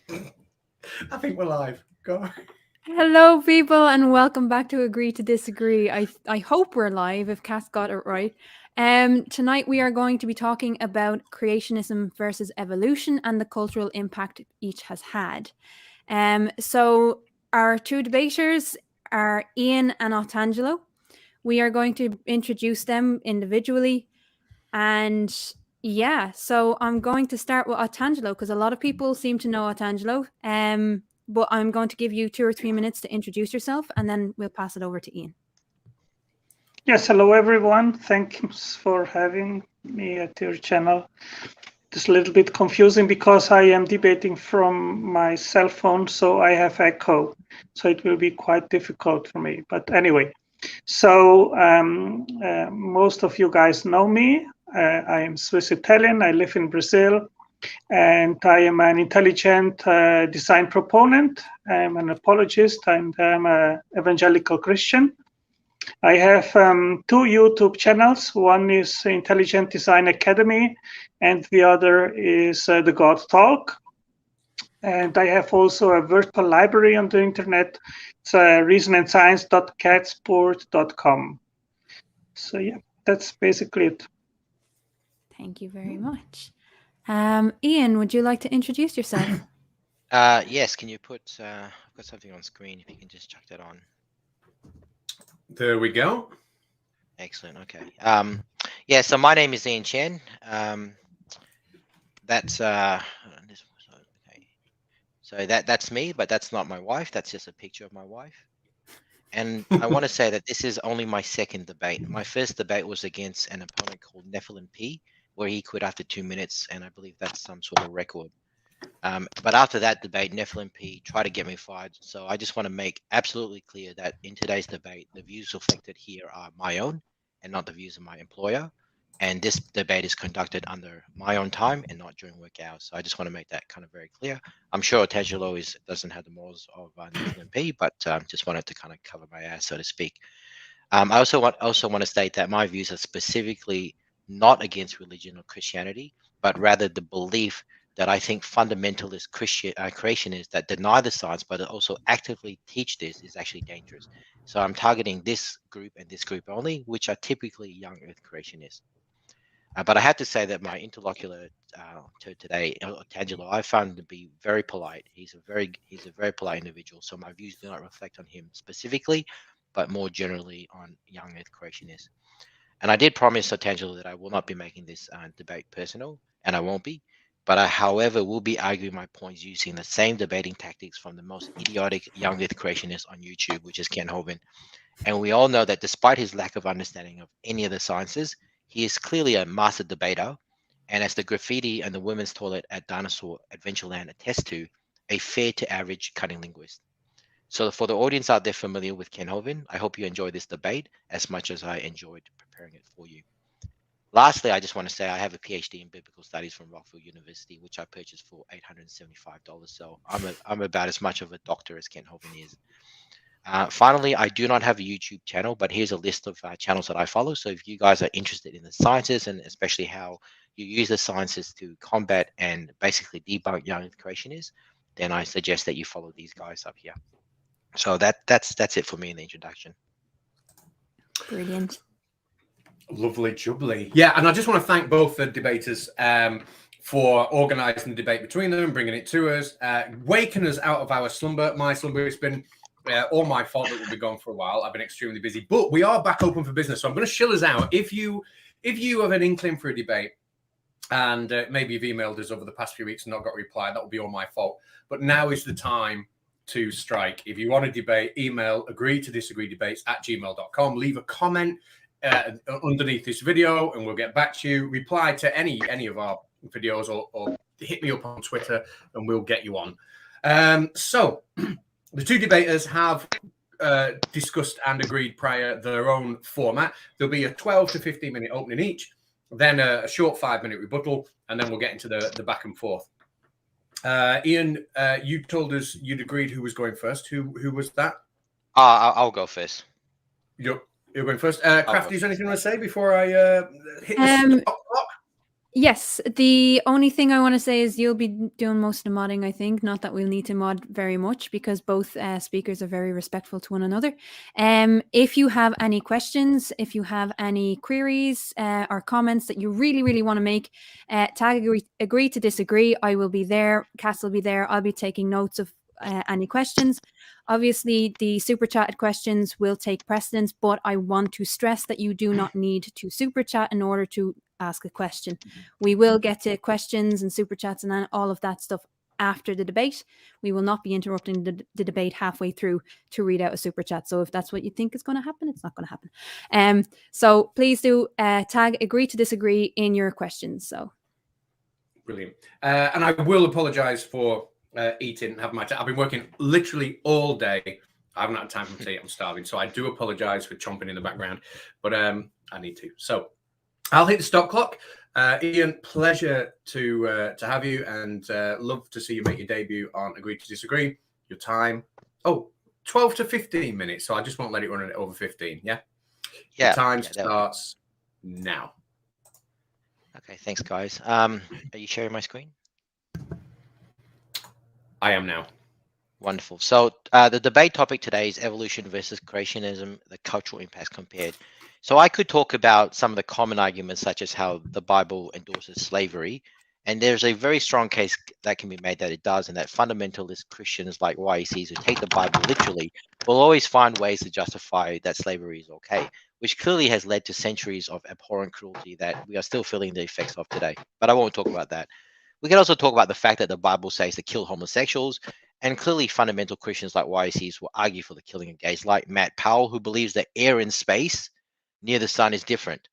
I think we're live. Go. Hello, people, and welcome back to Agree to Disagree. I hope we're live if Cass got it right. Tonight we are going to be talking about creationism versus evolution and the cultural impact each has had. So our two debaters are Ian and Otangelo. We are going to introduce them individually, and yeah, so I'm going to start with Otangelo because a lot of people seem to know Otangelo. But I'm going to give you 2 or 3 minutes to introduce yourself, and then we'll pass it over to Ian. Yes, hello everyone. Thanks for having me at your channel. It's a little bit confusing because I am debating from my cell phone, so I have echo. So it will be quite difficult for me. But anyway, so most of you guys know me. I am Swiss Italian. I live in Brazil, and I am an intelligent design proponent. I'm an apologist, and I'm an evangelical Christian. I have two YouTube channels. One is Intelligent Design Academy, and the other is the God Talk. And I have also a virtual library on the internet. It's reasonandscience.catsport.com. So yeah, that's basically it. Thank you very much. Ian, would you like to introduce yourself? Yes, can you put, I've got something on screen, if you can just chuck that on. There we go. Excellent, okay. Yeah, so my name is Ian Chen. That's, okay. So that's me, but that's not my wife. That's just a picture of my wife. And I want to say that this is only my second debate. My first debate was against an opponent called Nephilim P, where he quit after 2 minutes, and I believe that's some sort of record. But after that debate, Nephilim P tried to get me fired. So I just want to make absolutely clear that in today's debate, the views reflected here are my own and not the views of my employer. And this debate is conducted under my own time and not during work hours. So I just want to make that kind of very clear. I'm sure Otangelo doesn't have the morals of Nephilim P, but just wanted to kind of cover my ass, so to speak. I also want to state that my views are specifically not against religion or Christianity, but rather the belief that I think fundamentalist creationists that deny the science but also actively teach this is actually dangerous. So I'm targeting this group and this group only, which are typically young Earth creationists. But I have to say that my interlocutor today, Otangelo, I found him to be very polite. He's a very polite individual. So my views do not reflect on him specifically, but more generally on young Earth creationists. And I did promise Otangelo that I will not be making this debate personal, and I won't be. But I, however, will be arguing my points using the same debating tactics from the most idiotic young Earth creationist on YouTube, which is Ken Hovind. And we all know that despite his lack of understanding of any of the sciences, he is clearly a master debater. And as the graffiti and the women's toilet at Dinosaur Adventureland attest to, a fair to average cunning linguist. So for the audience out there familiar with Ken Hovind, I hope you enjoy this debate as much as I enjoyed preparing it for you. Lastly, I just want to say I have a PhD in biblical studies from Rockville University, which I purchased for $875. So I'm about as much of a doctor as Ken Hovind is. Finally, I do not have a YouTube channel, but here's a list of channels that I follow. So if you guys are interested in the sciences and especially how you use the sciences to combat and basically debunk young Earth creationists, then I suggest that you follow these guys up here. So that's it for me in the introduction. Brilliant. Lovely jubbly. Yeah, and I just want to thank both the debaters for organising the debate between them, bringing it to us, waking us out of our slumber. My slumber has been all my fault that we'll be gone for a while. I've been extremely busy, but we are back open for business. So I'm going to shill us out. If you have an inkling for a debate, and maybe you've emailed us over the past few weeks and not got a reply, that will be all my fault. But now is the time to strike. If you want to debate, email agree-to-disagree-debates@gmail.com. Leave a comment underneath this video, and we'll get back to you. Reply to any of our videos, or hit me up on Twitter, and we'll get you on. So the two debaters have discussed and agreed prior their own format. There'll be a 12 to 15 minute opening each, then a short 5-minute rebuttal, and then we'll get into the back and forth. Ian, you told us you'd agreed who was going first. Who was that? I'll go first. You're going first. Crafty, is there anything you want to say before I hit the stop clock? Yes, the only thing I want to say is you'll be doing most of the modding, I think. Not that we'll need to mod very much because both speakers are very respectful to one another. If you have any questions, if you have any queries or comments that you really, really want to make, tag agree to disagree. I will be there. Cass will be there. I'll be taking notes of any questions. Obviously, the super chat questions will take precedence, but I want to stress that you do not need to super chat in order to ask a question. We will get to questions and super chats and all of that stuff after the debate. We will not be interrupting the debate halfway through to read out a super chat. So if that's what you think is going to happen, it's not going to happen. So please do tag agree to disagree in your questions. So brilliant. And I will apologise for eating, have my I've been working literally all day. I haven't had time for tea. I'm starving, so I do apologise for chomping in the background, but I need to. So I'll hit the stop clock. Ian, pleasure to have you, and love to see you make your debut on Agree to Disagree. Your time, 12 to 15 minutes, so I just won't let it run over 15, yeah? Yeah. The time starts now. Okay, thanks, guys. Are you sharing my screen? I am now. Wonderful. So the debate topic today is evolution versus creationism, the cultural impacts compared. So I could talk about some of the common arguments, such as how the Bible endorses slavery. And there's a very strong case that can be made that it does, and that fundamentalist Christians like YECs who take the Bible literally will always find ways to justify that slavery is okay, which clearly has led to centuries of abhorrent cruelty that we are still feeling the effects of today. But I won't talk about that. We can also talk about the fact that the Bible says to kill homosexuals, and clearly fundamental Christians like YECs will argue for the killing of gays, like Matt Powell, who believes that air in space near the sun is different.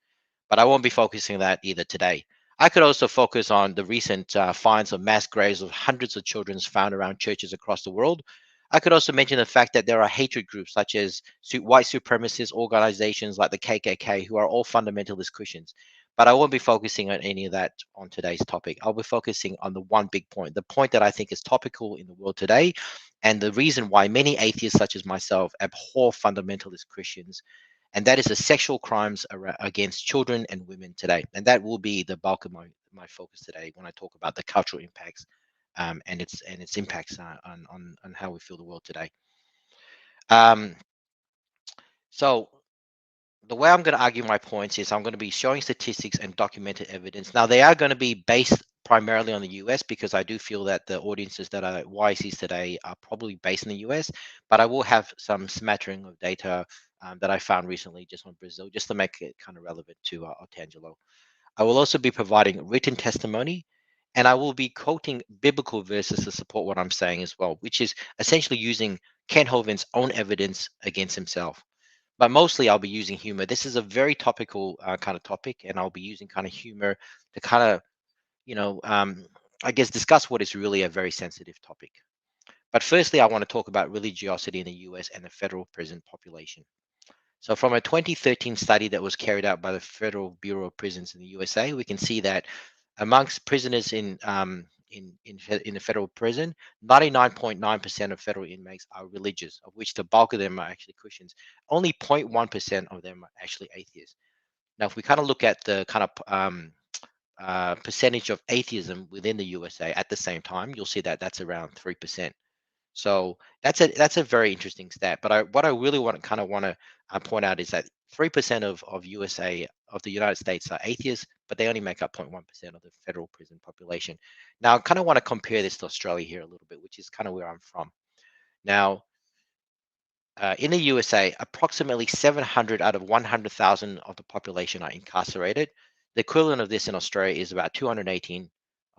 But I won't be focusing on that either today. I could also focus on the recent finds of mass graves of hundreds of children found around churches across the world. I could also mention the fact that there are hatred groups such as white supremacist organizations like the KKK who are all fundamentalist Christians. But I won't be focusing on any of that on today's topic. I'll be focusing on the one big point, the point that I think is topical in the world today, and the reason why many atheists such as myself abhor fundamentalist Christians, and that is the sexual crimes against children and women today. And that will be the bulk of my focus today when I talk about the cultural impacts and its impacts on how we feel the world today. So the way I'm going to argue my points is I'm going to be showing statistics and documented evidence. Now, they are going to be based primarily on the US because I do feel that the audiences that are YECs today are probably based in the US, but I will have some smattering of data that I found recently just on Brazil, just to make it kind of relevant to Otangelo. I will also be providing written testimony, and I will be quoting biblical verses to support what I'm saying as well, which is essentially using Ken Hovind's own evidence against himself. But mostly I'll be using humor. This is a very topical kind of topic, and I'll be using kind of humor to kind of, I guess, discuss what is really a very sensitive topic. But firstly, I want to talk about religiosity in the US and the federal prison population. So from a 2013 study that was carried out by the Federal Bureau of Prisons in the USA, we can see that amongst prisoners in the federal prison, 99.9% of federal inmates are religious, of which the bulk of them are actually Christians. Only 0.1% of them are actually atheists. Now, if we kind of look at the kind of percentage of atheism within the USA at the same time, you'll see that that's around 3%. So that's a very interesting stat. But what I really want to point out is that 3% of the United States are atheists, but they only make up 0.1% of the federal prison population. Now, I kind of want to compare this to Australia here a little bit, which is kind of where I'm from. Now, in the USA, approximately 700 out of 100,000 of the population are incarcerated. The equivalent of this in Australia is about 218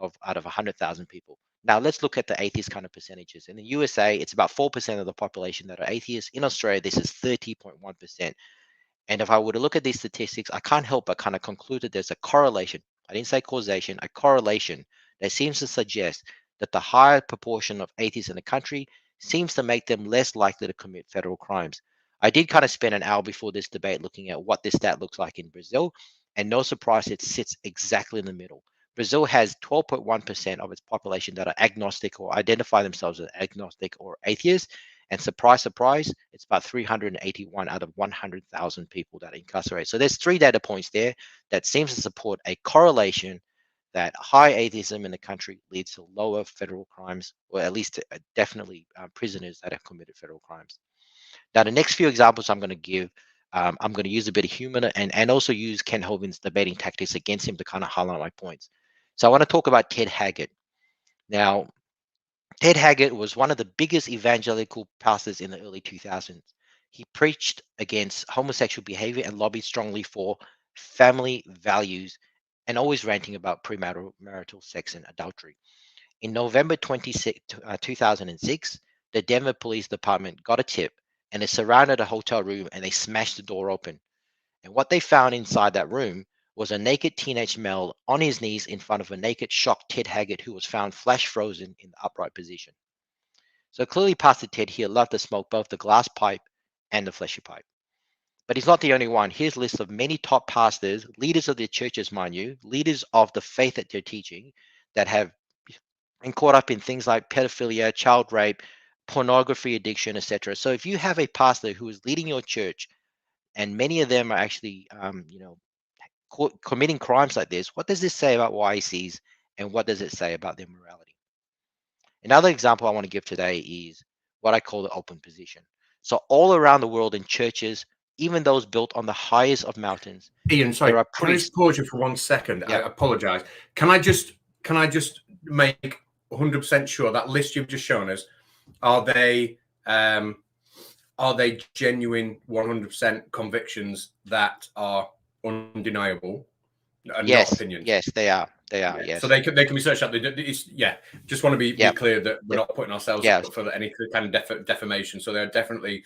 out of 100,000 people. Now, let's look at the atheist kind of percentages. In the USA, it's about 4% of the population that are atheists. In Australia, this is 30.1%. And if I were to look at these statistics, I can't help but kind of conclude that there's a correlation. I didn't say causation, a correlation that seems to suggest that the higher proportion of atheists in the country seems to make them less likely to commit federal crimes. I did kind of spend an hour before this debate looking at what this stat looks like in Brazil, and no surprise, it sits exactly in the middle. Brazil has 12.1% of its population that are agnostic or identify themselves as agnostic or atheist. And surprise, surprise, it's about 381 out of 100,000 people that are incarcerated. So there's 3 data points there that seems to support a correlation that high atheism in the country leads to lower federal crimes, or at least definitely prisoners that have committed federal crimes. Now, the next few examples I'm going to give, I'm going to use a bit of humor and also use Ken Hovind's debating tactics against him to kind of highlight my points. So I want to talk about Ted Haggard. Now, Ted Haggard was one of the biggest evangelical pastors in the early 2000s. He preached against homosexual behavior and lobbied strongly for family values and always ranting about premarital sex and adultery. In November 2006, the Denver Police Department got a tip and they surrounded a hotel room and they smashed the door open. And what they found inside that room was a naked teenage male on his knees in front of a naked, shocked Ted Haggard, who was found flash frozen in the upright position. So clearly, Pastor Ted here loved to smoke both the glass pipe and the fleshy pipe. But he's not the only one. Here's a list of many top pastors, leaders of their churches, mind you, leaders of the faith that they're teaching, that have been caught up in things like pedophilia, child rape, pornography addiction, etc. So if you have a pastor who is leading your church, and many of them are actually, committing crimes like this, what does this say about YECs, and what does it say about their morality? Another example I want to give today is what I call the open position. So all around the world in churches, even those built on the highest of mountains, Ian, sorry, there are can I priests. just pause you for 1 second? Yeah. I apologize. Can I just make 100% sure that list you've just shown us, are they genuine 100% convictions that are undeniable and Yes, not opinions? yes, they are. They are. Yeah. Yes. So they can be searched out. Just want to be clear that we're not putting ourselves up for any kind of defamation. So they're definitely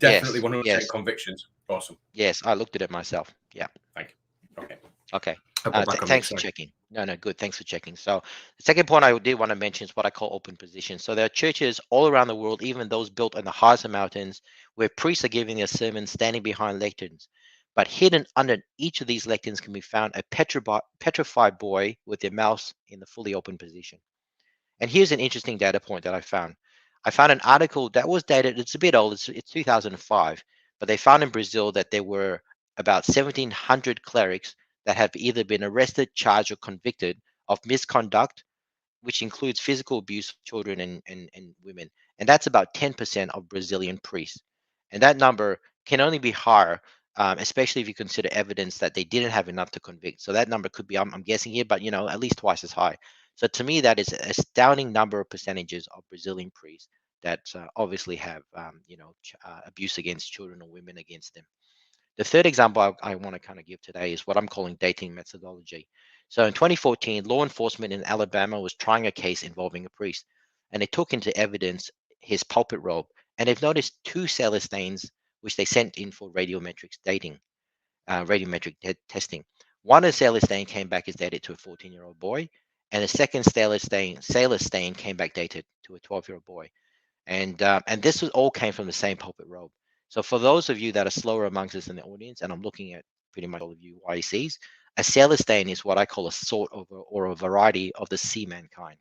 100% convictions. Awesome. Yes, I looked at it myself. Yeah. Thank you. Okay. Okay. Thanks Thanks for checking. No, good. Thanks for checking. So the second point I did want to mention is what I call open positions. So there are churches all around the world, even those built on the highest of mountains, where priests are giving their sermons standing behind lecterns. But hidden under each of these lecterns can be found a petrified boy with their mouth in the fully open position. And here's an interesting data point that I found. I found an article that was dated, it's a bit old, it's 2005, but they found in Brazil that there were about 1,700 clerics that have either been arrested, charged, or convicted of misconduct, which includes physical abuse of children and women. And that's about 10% of Brazilian priests. And that number can only be higher, especially if you consider evidence that they didn't have enough to convict. So that number could be, I'm guessing here, but at least twice as high. So to me, that is an astounding number of percentages of Brazilian priests that obviously have, abuse against children or women against them. The third example I want to kind of give today is what I'm calling dating methodology. So in 2014, law enforcement in Alabama was trying a case involving a priest, and they took into evidence his pulpit robe, and they've noticed two sailor stains which they sent in for radiometric testing. One sailor stain came back as dated to a 14-year-old boy, and the second sailor stain came back dated to a 12-year-old boy. And this all came from the same pulpit robe. So for those of you that are slower amongst us in the audience, and I'm looking at pretty much all of you YECs, a sailor stain is what I call a sort of or a variety of the seaman kind.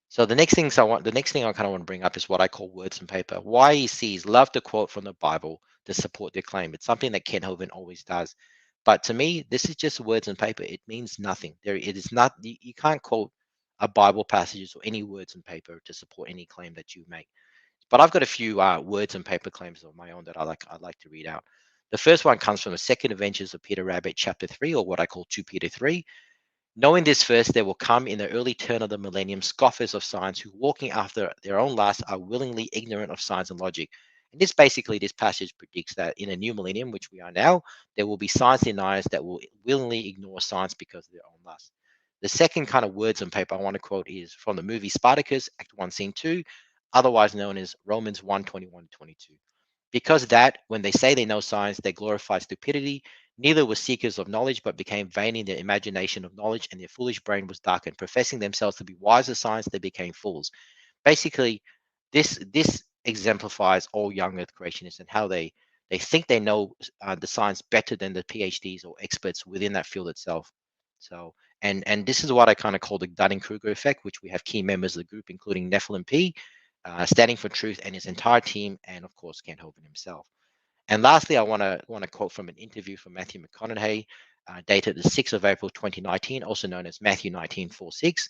So the next thing I kind of want to bring up is what I call words and paper. YECs love to quote from the Bible to support their claim. It's something that Ken Hovind always does. But to me, this is just words and paper. It means nothing. It is not. You can't quote a Bible passages or any words and paper to support any claim that you make. But I've got a few words and paper claims of my own that I'd like to read out. The first one comes from the Second Adventures of Peter Rabbit, chapter 3, or what I call 2 Peter 3. Knowing this first, there will come in the early turn of the millennium scoffers of science who, walking after their own lusts, are willingly ignorant of science and logic. And this passage predicts that in a new millennium, which we are now, there will be science deniers that will willingly ignore science because of their own lust. The second kind of words and paper I want to quote is from the movie Spartacus, Act 1, Scene 2, otherwise known as Romans 1:21-22. Because that, when they say they know science, they glorify stupidity. Neither were seekers of knowledge, but became vain in their imagination of knowledge, and their foolish brain was darkened. Professing themselves to be wise as science, they became fools. Basically, this exemplifies all young Earth creationists and how they think they know the science better than the PhDs or experts within that field itself. So, and this is what I kind of call the Dunning-Kruger effect, which we have key members of the group, including Nephilim P, standing for truth, and his entire team, and of course Ken Hovind himself. And lastly, I want to quote from an interview from Matthew McConaughey, dated the 6th of April 2019, also known as Matthew 19:4-6.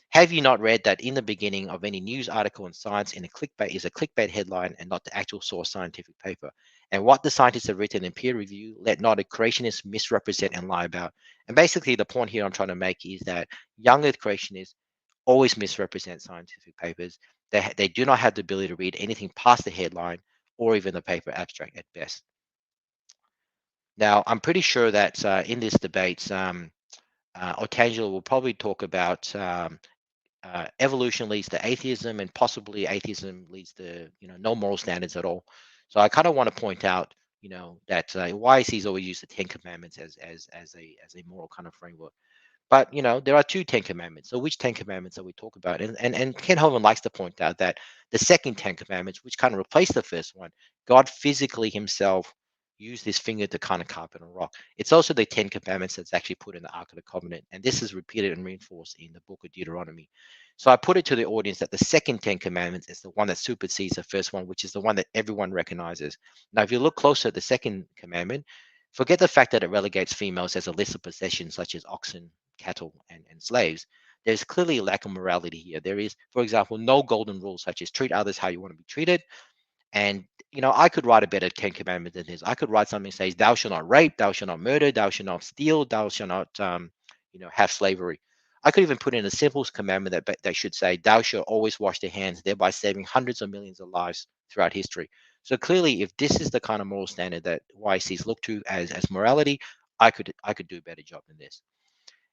Have you not read that in the beginning of any news article in science in a clickbait is a clickbait headline and not the actual source scientific paper? And what the scientists have written in peer review, let not a creationist misrepresent and lie about. And basically the point here I'm trying to make is that young earth creationists always misrepresent scientific papers. They do not have the ability to read anything past the headline or even the paper abstract at best. Now, I'm pretty sure that in this debate, Otangelo will probably talk about evolution leads to atheism, and possibly atheism leads to no moral standards at all. So I kind of want to point out that YEC's always used the Ten Commandments as a moral kind of framework. But there are two Ten Commandments. So which Ten Commandments are we talking about? And Ken Holman likes to point out that the second Ten Commandments, which kind of replaced the first one, God physically himself used his finger to kind of carpet a rock. It's also the Ten Commandments that's actually put in the Ark of the Covenant, and this is repeated and reinforced in the book of Deuteronomy. So I put it to the audience that the second Ten Commandments is the one that supersedes the first one, which is the one that everyone recognizes. Now, if you look closer at the second commandment, forget the fact that it relegates females as a list of possessions such as oxen, cattle, and slaves. There's clearly a lack of morality here. There is, for example, no golden rule such as treat others how you want to be treated. And I could write a better Ten Commandments than this. I could write something that says, "Thou shalt not rape, thou shalt not murder, thou shalt not steal, thou shalt not, have slavery." I could even put in a simple commandment that should say, "Thou shalt always wash their hands," thereby saving hundreds of millions of lives throughout history. So clearly, if this is the kind of moral standard that YCs look to as morality, I could do a better job than this.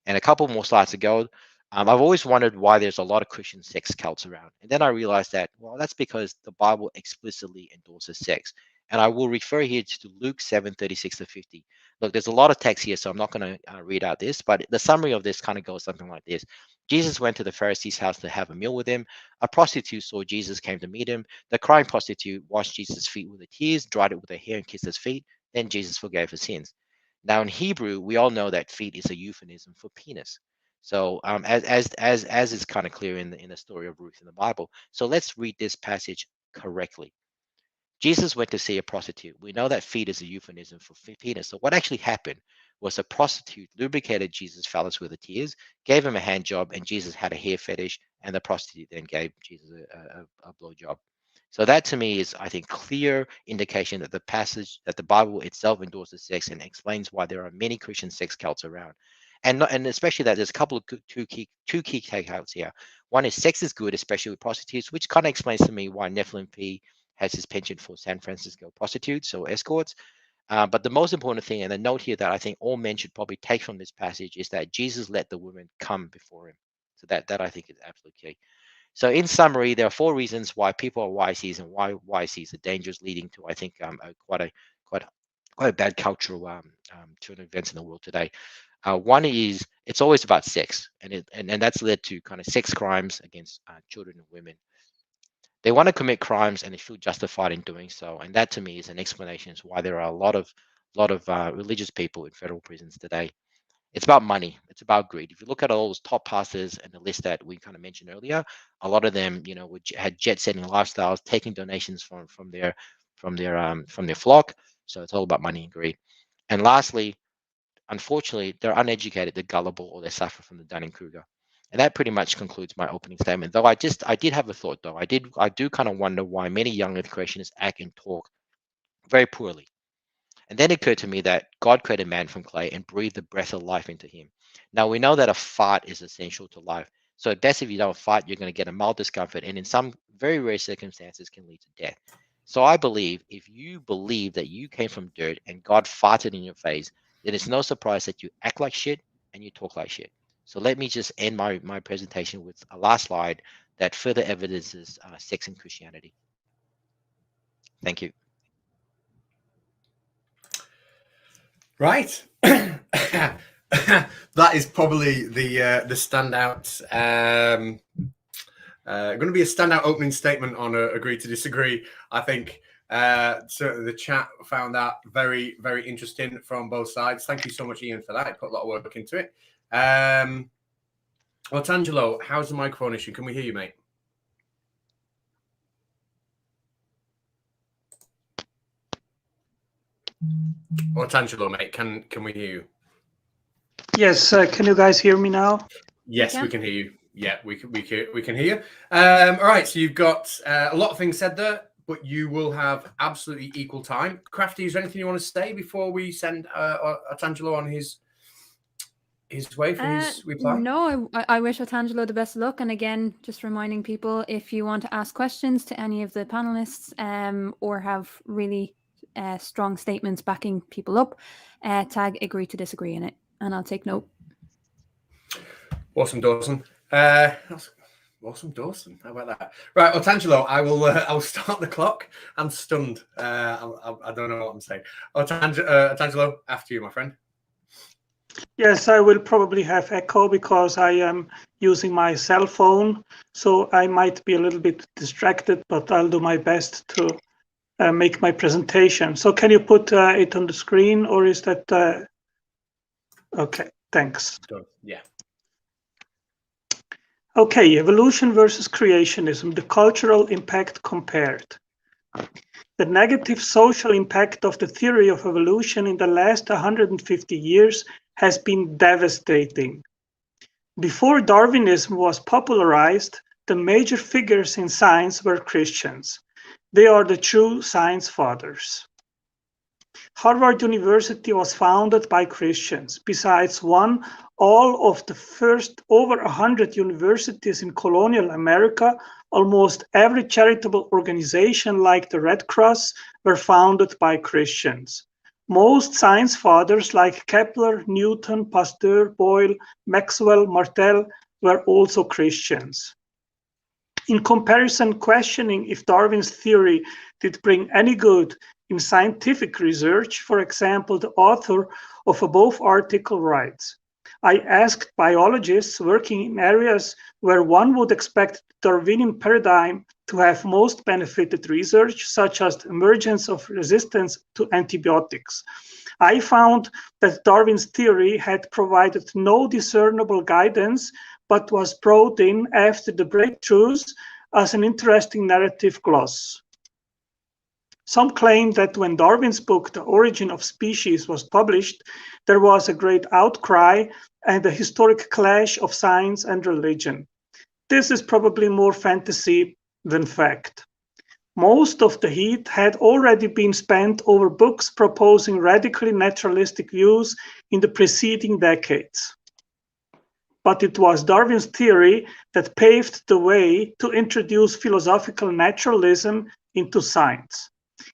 And a couple more slides to go. I've always wondered why there's a lot of Christian sex cults around. And then I realized that, well, that's because the Bible explicitly endorses sex. And I will refer here to Luke 7:36-50. Look, there's a lot of text here, so I'm not going to read out this, but the summary of this kind of goes something like this. Jesus went to the Pharisee's house to have a meal with him. A prostitute saw Jesus, came to meet him. The crying prostitute washed Jesus' feet with her tears, dried it with her hair, and kissed his feet. Then Jesus forgave her sins. Now, in Hebrew, we all know that feet is a euphemism for penis. So, as is kind of clear in the story of Ruth in the Bible. So let's read this passage correctly. Jesus went to see a prostitute. We know that feet is a euphemism for penis. So what actually happened was a prostitute lubricated Jesus' phallus with her tears, gave him a hand job, and Jesus had a hair fetish, and the prostitute then gave Jesus a blowjob. So that to me is, I think, clear indication that the passage, that the Bible itself endorses sex and explains why there are many Christian sex cults around. And especially that there's a couple of two key takeouts here. One is sex is good, especially with prostitutes, which kind of explains to me why Nephilim P has his penchant for San Francisco prostitutes or escorts. But the most important thing, and the note here that I think all men should probably take from this passage, is that Jesus let the women come before him. So that I think is absolutely key. So in summary, there are 4 reasons why people are YCs and why YCs are dangerous, leading to, I think, quite a bad cultural turn of events in the world today. One is it's always about sex, and that's led to kind of sex crimes against children and women. They want to commit crimes and they feel justified in doing so, and that to me is an explanation as why there are a lot of religious people in federal prisons today. It's about money. It's about greed. If you look at all those top pastors and the list that we kind of mentioned earlier, a lot of them, had jet-setting lifestyles, taking donations from their flock. So it's all about money and greed. And lastly, unfortunately, they're uneducated, they're gullible, or they suffer from the Dunning-Kruger. And that pretty much concludes my opening statement. Though I did have a thought, though. I do kind of wonder why many young earth creationists act and talk very poorly. And then it occurred to me that God created man from clay and breathed the breath of life into him. Now we know that a fart is essential to life. So at best, if you don't fart, you're going to get a mild discomfort, and in some very rare circumstances can lead to death. So I believe if you believe that you came from dirt and God farted in your face, then it's no surprise that you act like shit and you talk like shit. So let me just end my presentation with a last slide that further evidences sex in Christianity. Thank you. Right. That is probably the standout. Going to be a standout opening statement on Agree to Disagree. I think certainly the chat found that very, very interesting from both sides. Thank you so much, Ian, for that. I put a lot of work into it. Otangelo, how's the microphone issue? Can we hear you, mate? Otangelo, mate, can we hear you? Yes, can you guys hear me now? Yes, Yeah. we can hear you. Yeah, we can hear you. All right, so you've got a lot of things said there, but you will have absolutely equal time. Crafty, is there anything you want to say before we send Otangelo on his way for his reply? No, I wish Otangelo the best of luck. And again, just reminding people, if you want to ask questions to any of the panelists or have really strong statements backing people up, tag agree to disagree in it, and I'll take note. Awesome, Dawson. Awesome, Dawson. How about that? Right, Otangelo, I will start the clock. I'm stunned. I don't know what I'm saying. Otangelo, after you, my friend. Yes, I will probably have echo because I am using my cell phone, so I might be a little bit distracted, but I'll do my best to make my presentation. So can you put it on the screen, or is that... Okay, thanks. Done. Yeah. Okay, evolution versus creationism, the cultural impact compared. The negative social impact of the theory of evolution in the last 150 years has been devastating. Before Darwinism was popularized, the major figures in science were Christians. They are the true science fathers. Harvard University was founded by Christians. Besides one, all of the first over 100 universities in colonial America, almost every charitable organization like the Red Cross were founded by Christians. Most science fathers like Kepler, Newton, Pasteur, Boyle, Maxwell, Martel were also Christians. In comparison, questioning if Darwin's theory did bring any good in scientific research, for example, the author of above article writes, I asked biologists working in areas where one would expect the Darwinian paradigm to have most benefited research, such as the emergence of resistance to antibiotics. I found that Darwin's theory had provided no discernible guidance, but was brought in after the breakthroughs as an interesting narrative gloss. Some claim that when Darwin's book, The Origin of Species, was published, there was a great outcry and a historic clash of science and religion. This is probably more fantasy than fact. Most of the heat had already been spent over books proposing radically naturalistic views in the preceding decades. But it was Darwin's theory that paved the way to introduce philosophical naturalism into science.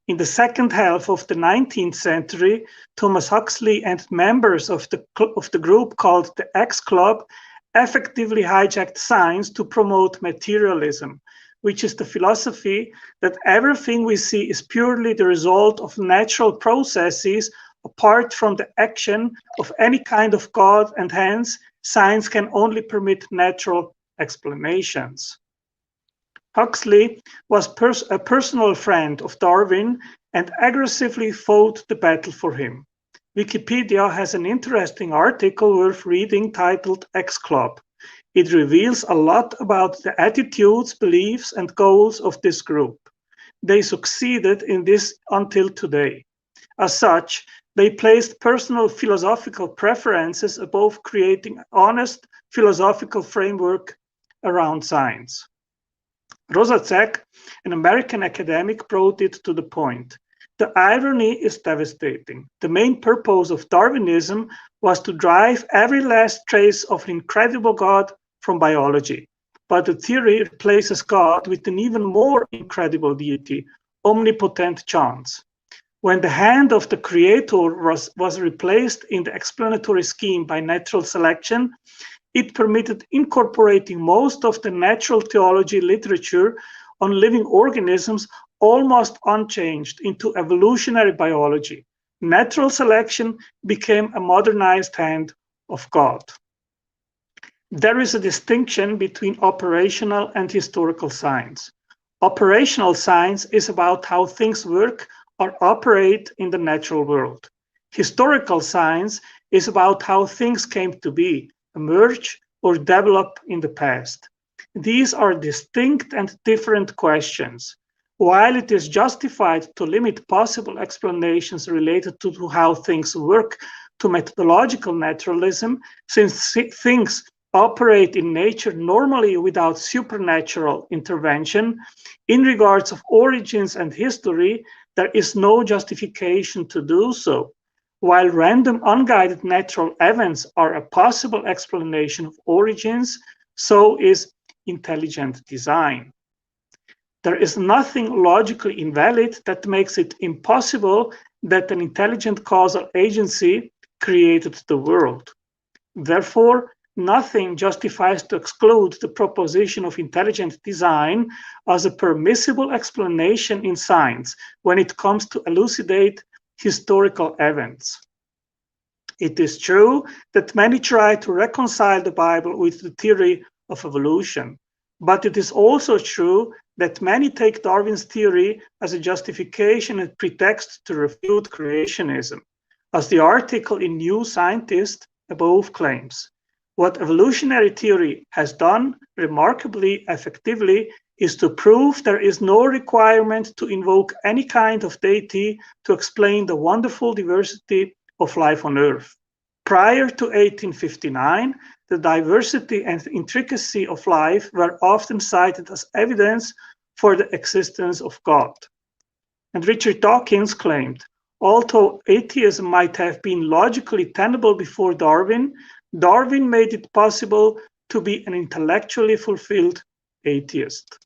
In the second half of the 19th century, Thomas Huxley and members of the group called the X Club effectively hijacked science to promote materialism, which is the philosophy that everything we see is purely the result of natural processes apart from the action of any kind of God, and hence science can only permit natural explanations. Huxley was a personal friend of Darwin and aggressively fought the battle for him. Wikipedia has an interesting article worth reading titled X Club. It reveals a lot about the attitudes, beliefs, and goals of this group. They succeeded in this until today. As such, they placed personal philosophical preferences above creating an honest philosophical framework around science. Rosacek, an American academic, brought it to the point. The irony is devastating. The main purpose of Darwinism was to drive every last trace of an incredible God from biology. But the theory replaces God with an even more incredible deity, omnipotent chance. When the hand of the creator was replaced in the explanatory scheme by natural selection, it permitted incorporating most of the natural theology literature on living organisms almost unchanged into evolutionary biology. Natural selection became a modernized hand of God. There is a distinction between operational and historical science. Operational science is about how things work or operate in the natural world. Historical science is about how things came to be, emerge, or develop in the past. These are distinct and different questions. While it is justified to limit possible explanations related to how things work to methodological naturalism, since things operate in nature normally without supernatural intervention, in regards of origins and history, there is no justification to do so. While random, unguided natural events are a possible explanation of origins, so is intelligent design. There is nothing logically invalid that makes it impossible that an intelligent causal agency created the world. Therefore, nothing justifies to exclude the proposition of intelligent design as a permissible explanation in science when it comes to elucidate historical events. It is true that many try to reconcile the Bible with the theory of evolution, but it is also true that many take Darwin's theory as a justification and pretext to refute creationism, as the article in New Scientist above claims. What evolutionary theory has done remarkably effectively is to prove there is no requirement to invoke any kind of deity to explain the wonderful diversity of life on Earth. Prior to 1859, the diversity and intricacy of life were often cited as evidence for the existence of God. And Richard Dawkins claimed, although atheism might have been logically tenable before Darwin, Darwin made it possible to be an intellectually fulfilled atheist.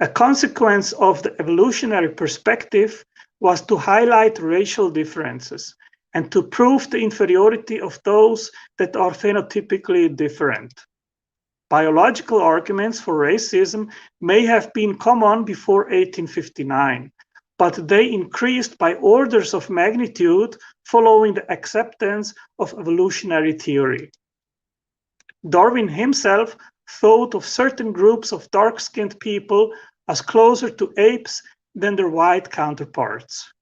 A consequence of the evolutionary perspective was to highlight racial differences and to prove the inferiority of those that are phenotypically different. Biological arguments for racism may have been common before 1859, but they increased by orders of magnitude following the acceptance of evolutionary theory. Darwin himself thought of certain groups of dark-skinned people as closer to apes than their white counterparts.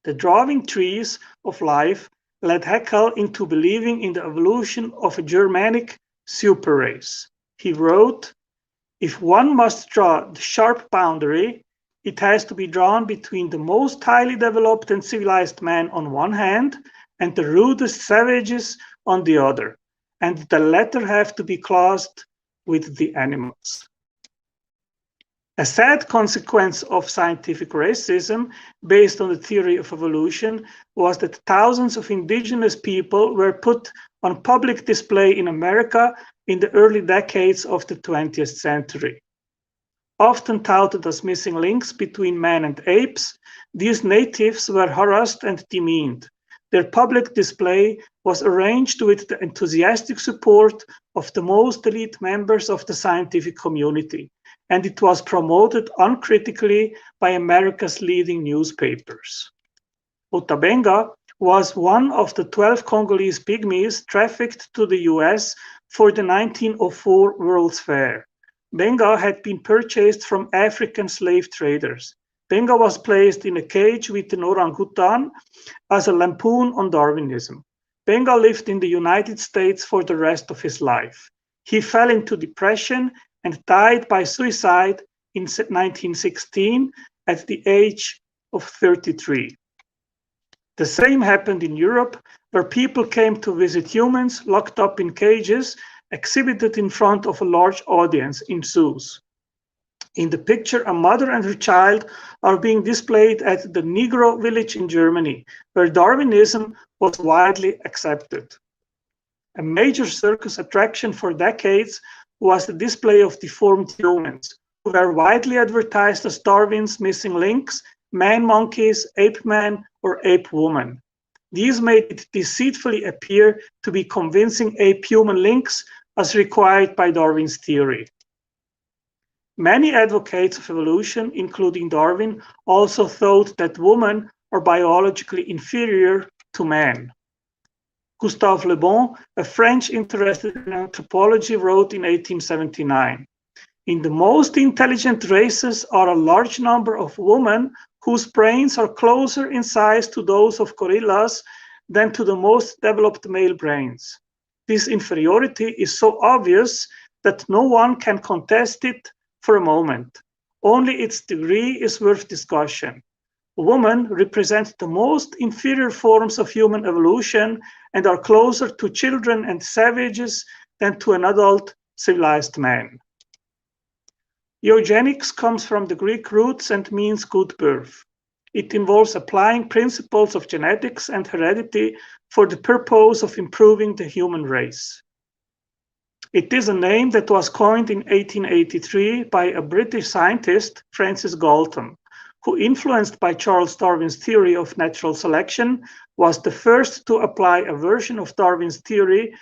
The drawing trees of life led Haeckel into believing in the evolution of a Germanic super race. He wrote, "If one must draw the sharp boundary, it has to be drawn between the most highly developed and civilized man on one hand and the rudest savages on the other, and the latter have to be classed with the animals." A sad consequence of scientific racism based on the theory of evolution was that thousands of indigenous people were put on public display in America in the early decades of the 20th century. Often touted as missing links between man and apes, these natives were harassed and demeaned. Their public display was arranged with the enthusiastic support of the most elite members of the scientific community, and it was promoted uncritically by America's leading newspapers. Otabenga was one of the 12 Congolese pygmies trafficked to the US for the 1904 World's Fair. Benga had been purchased from African slave traders. Benga was placed in a cage with an orangutan as a lampoon on Darwinism. Benga lived in the United States for the rest of his life. He fell into depression and died by suicide in 1916 at the age of 33. The same happened in Europe, where people came to visit humans locked up in cages, exhibited in front of a large audience in zoos. In the picture, a mother and her child are being displayed at the Negro village in Germany, where Darwinism was widely accepted. A major circus attraction for decades was the display of deformed humans, who were widely advertised as Darwin's missing links, man-monkeys, ape-man, or ape-woman. These made it deceitfully appear to be convincing ape-human links as required by Darwin's theory. Many advocates of evolution, including Darwin, also thought that women are biologically inferior to man. Gustave Le Bon, a French interested in anthropology, wrote in 1879, "In the most intelligent races are a large number of women whose brains are closer in size to those of gorillas than to the most developed male brains. This inferiority is so obvious that no one can contest it for a moment. Only its degree is worth discussion. Women represent the most inferior forms of human evolution and are closer to children and savages than to an adult civilized man. Eugenics comes from the Greek roots and means good birth. It involves applying principles of genetics and heredity for the purpose of improving the human race. It is a name that was coined in 1883 by a British scientist, Francis Galton, who, influenced by Charles Darwin's theory of natural selection, was the first to apply a version of Darwin's theory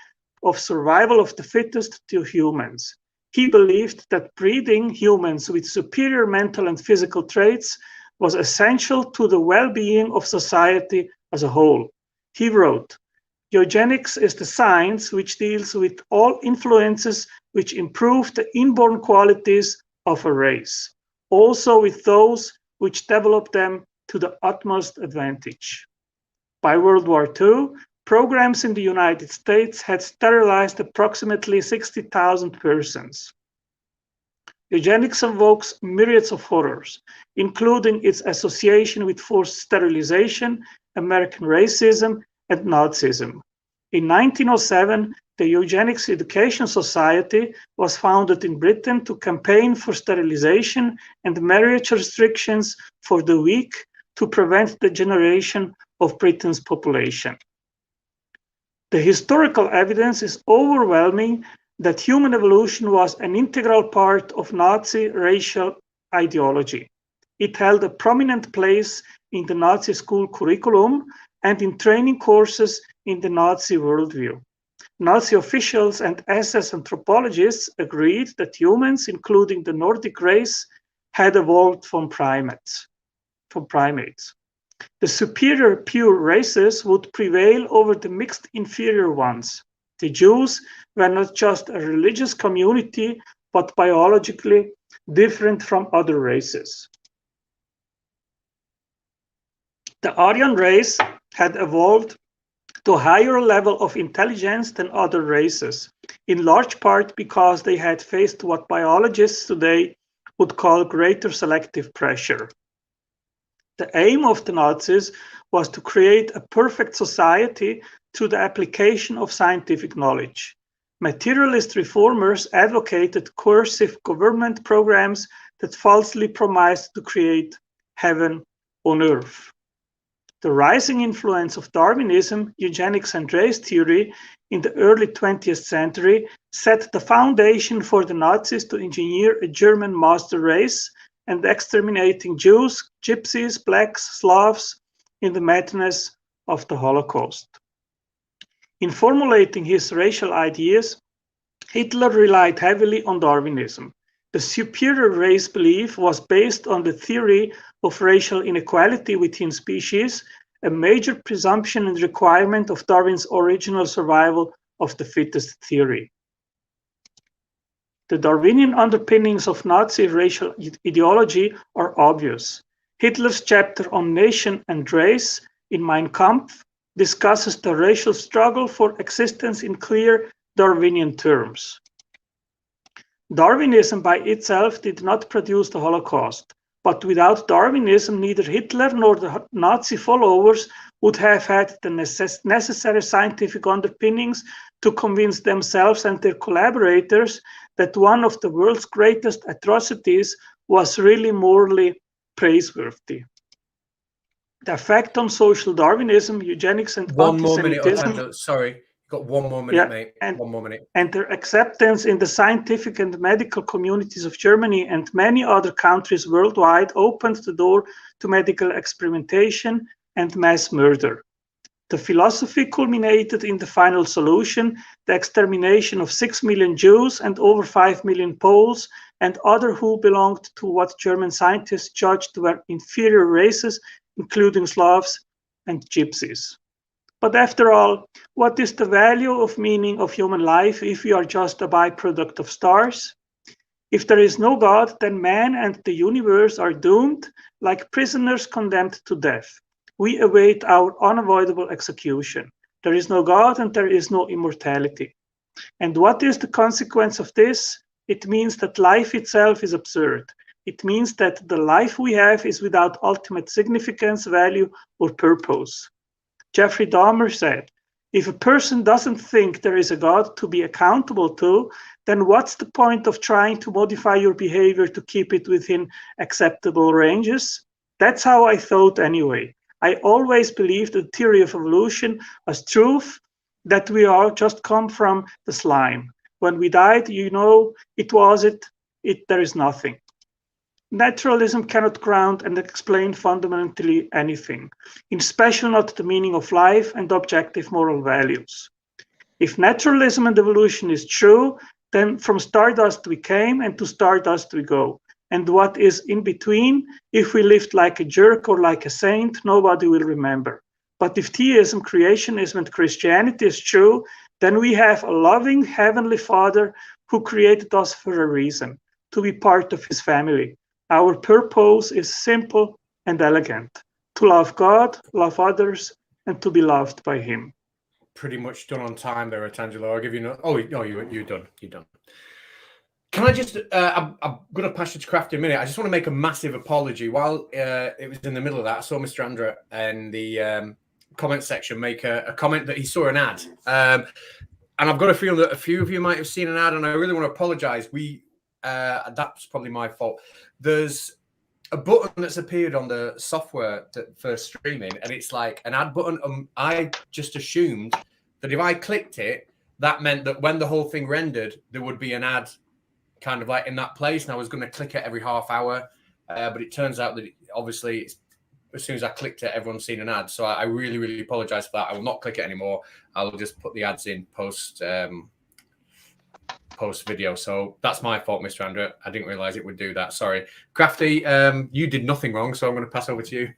of survival of the fittest to humans. He believed that breeding humans with superior mental and physical traits was essential to the well-being of society as a whole. He wrote, "Eugenics is the science which deals with all influences which improve the inborn qualities of a race, also with those which develop them to the utmost advantage." By World War II, programs in the United States had sterilized approximately 60,000 persons. Eugenics evokes myriads of horrors, including its association with forced sterilization, American racism, and Nazism. In 1907, the Eugenics Education Society was founded in Britain to campaign for sterilization and marriage restrictions for the weak to prevent the degeneration of Britain's population. The historical evidence is overwhelming that human evolution was an integral part of Nazi racial ideology. It held a prominent place in the Nazi school curriculum and in training courses in the Nazi worldview. Nazi officials and SS anthropologists agreed that humans, including the Nordic race, had evolved from primates. The superior pure races would prevail over the mixed inferior ones. The Jews were not just a religious community, but biologically different from other races. The Aryan race had evolved to a higher level of intelligence than other races, in large part because they had faced what biologists today would call greater selective pressure. The aim of the Nazis was to create a perfect society through the application of scientific knowledge. Materialist reformers advocated coercive government programs that falsely promised to create heaven on earth. The rising influence of Darwinism, eugenics, and race theory in the early 20th century set the foundation for the Nazis to engineer a German master race and exterminating Jews, Gypsies, Blacks, Slavs in the madness of the Holocaust. In formulating his racial ideas, Hitler relied heavily on Darwinism. The superior race belief was based on the theory of racial inequality within species, a major presumption and requirement of Darwin's original survival of the fittest theory. The Darwinian underpinnings of Nazi racial ideology are obvious. Hitler's chapter on nation and race in Mein Kampf discusses the racial struggle for existence in clear Darwinian terms. Darwinism by itself did not produce the Holocaust, but without Darwinism, neither Hitler nor the Nazi followers would have had the necessary scientific underpinnings to convince themselves and their collaborators that one of the world's greatest atrocities was really morally praiseworthy. The effect on social Darwinism, eugenics, and anti-Semitism. Sorry, you've got one more minute, mate. One more minute. And their acceptance in the scientific and medical communities of Germany and many other countries worldwide opened the door to medical experimentation and mass murder. The philosophy culminated in the final solution, the extermination of 6 million Jews and over 5 million Poles and others who belonged to what German scientists judged were inferior races, including Slavs and Gypsies. But after all, what is the value of meaning of human life if we are just a byproduct of stars? If there is no God, then man and the universe are doomed, like prisoners condemned to death. We await our unavoidable execution. There is no God and there is no immortality. And what is the consequence of this? It means that life itself is absurd. It means that the life we have is without ultimate significance, value, or purpose. Jeffrey Dahmer said, if a person doesn't think there is a God to be accountable to, then what's the point of trying to modify your behavior to keep it within acceptable ranges? That's how I thought anyway. I always believed the theory of evolution as truth, that we all just come from the slime. When we died, there is nothing. Naturalism cannot ground and explain fundamentally anything, in special not the meaning of life and objective moral values. If naturalism and evolution is true, then from stardust we came and to stardust we go. And what is in between, if we lived like a jerk or like a saint, nobody will remember. But if theism, creationism, and Christianity is true, then we have a loving Heavenly Father who created us for a reason, to be part of His family. Our purpose is simple and elegant: to love God, love others, and to be loved by Him. Pretty much done on time there, Otangelo. I'll give you no. Oh no, you're done. You're done. Can I just? I'm going to pass you to Crafty in a minute. I just want to make a massive apology. While it was in the middle of that, I saw Mr. Andra in the comment section make a comment that he saw an ad, and I've got a feeling that a few of you might have seen an ad, and I really want to apologize. That's probably my fault. There's a button that's appeared on the software for streaming, and it's like an ad button. I just assumed that if I clicked it, that meant that when the whole thing rendered, there would be an ad kind of like in that place, and I was going to click it every half hour. But it turns out that obviously as soon as I clicked it, everyone's seen an ad. So I really, really apologize for that. I will not click it anymore. I'll just put the ads in post video. So that's my fault, Mr. Andrew. I didn't realize it would do that. Sorry. Crafty, you did nothing wrong, so I'm going to pass over to you.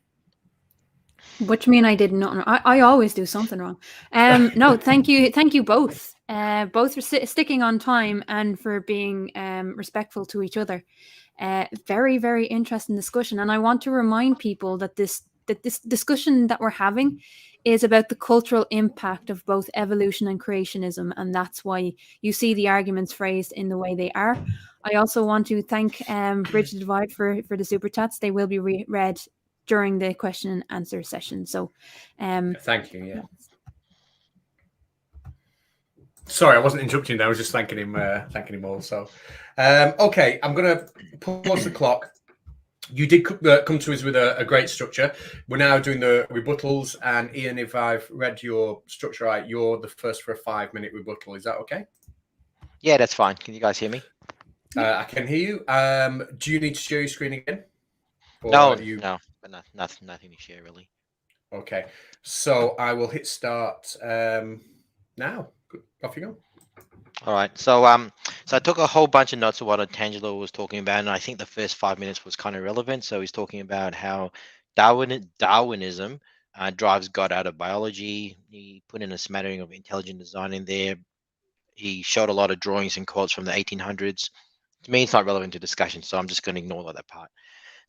What do you mean I did nothing wrong? I always do something wrong. No, thank you both. Both for sticking on time and for being respectful to each other. Very, very interesting discussion. And I want to remind people that this discussion that we're having is about the cultural impact of both evolution and creationism, and that's why you see the arguments phrased in the way they are. I also want to thank Bridge the Divide for the super chats. They will be read during the question and answer session. So, thank you. Yeah. Sorry, I wasn't interrupting. I was just thanking him also. Okay, I'm going to pause the clock. You did come to us with a great structure. We're now doing the rebuttals, and Ian, if I've read your structure right, you're the first for a 5-minute rebuttal. Is that okay? Yeah, that's fine. Can you guys hear me? I can hear you. Do you need to share your screen again? No, but nothing to share really. Okay, so I will hit start now. Good. Off you go. All right. So I took a whole bunch of notes of what Otangelo was talking about, and I think the first 5 minutes was kind of relevant. So he's talking about how Darwinism drives God out of biology. He put in a smattering of intelligent design in there. He showed a lot of drawings and quotes from the 1800s. To me, it's not relevant to discussion, so I'm just going to ignore that part.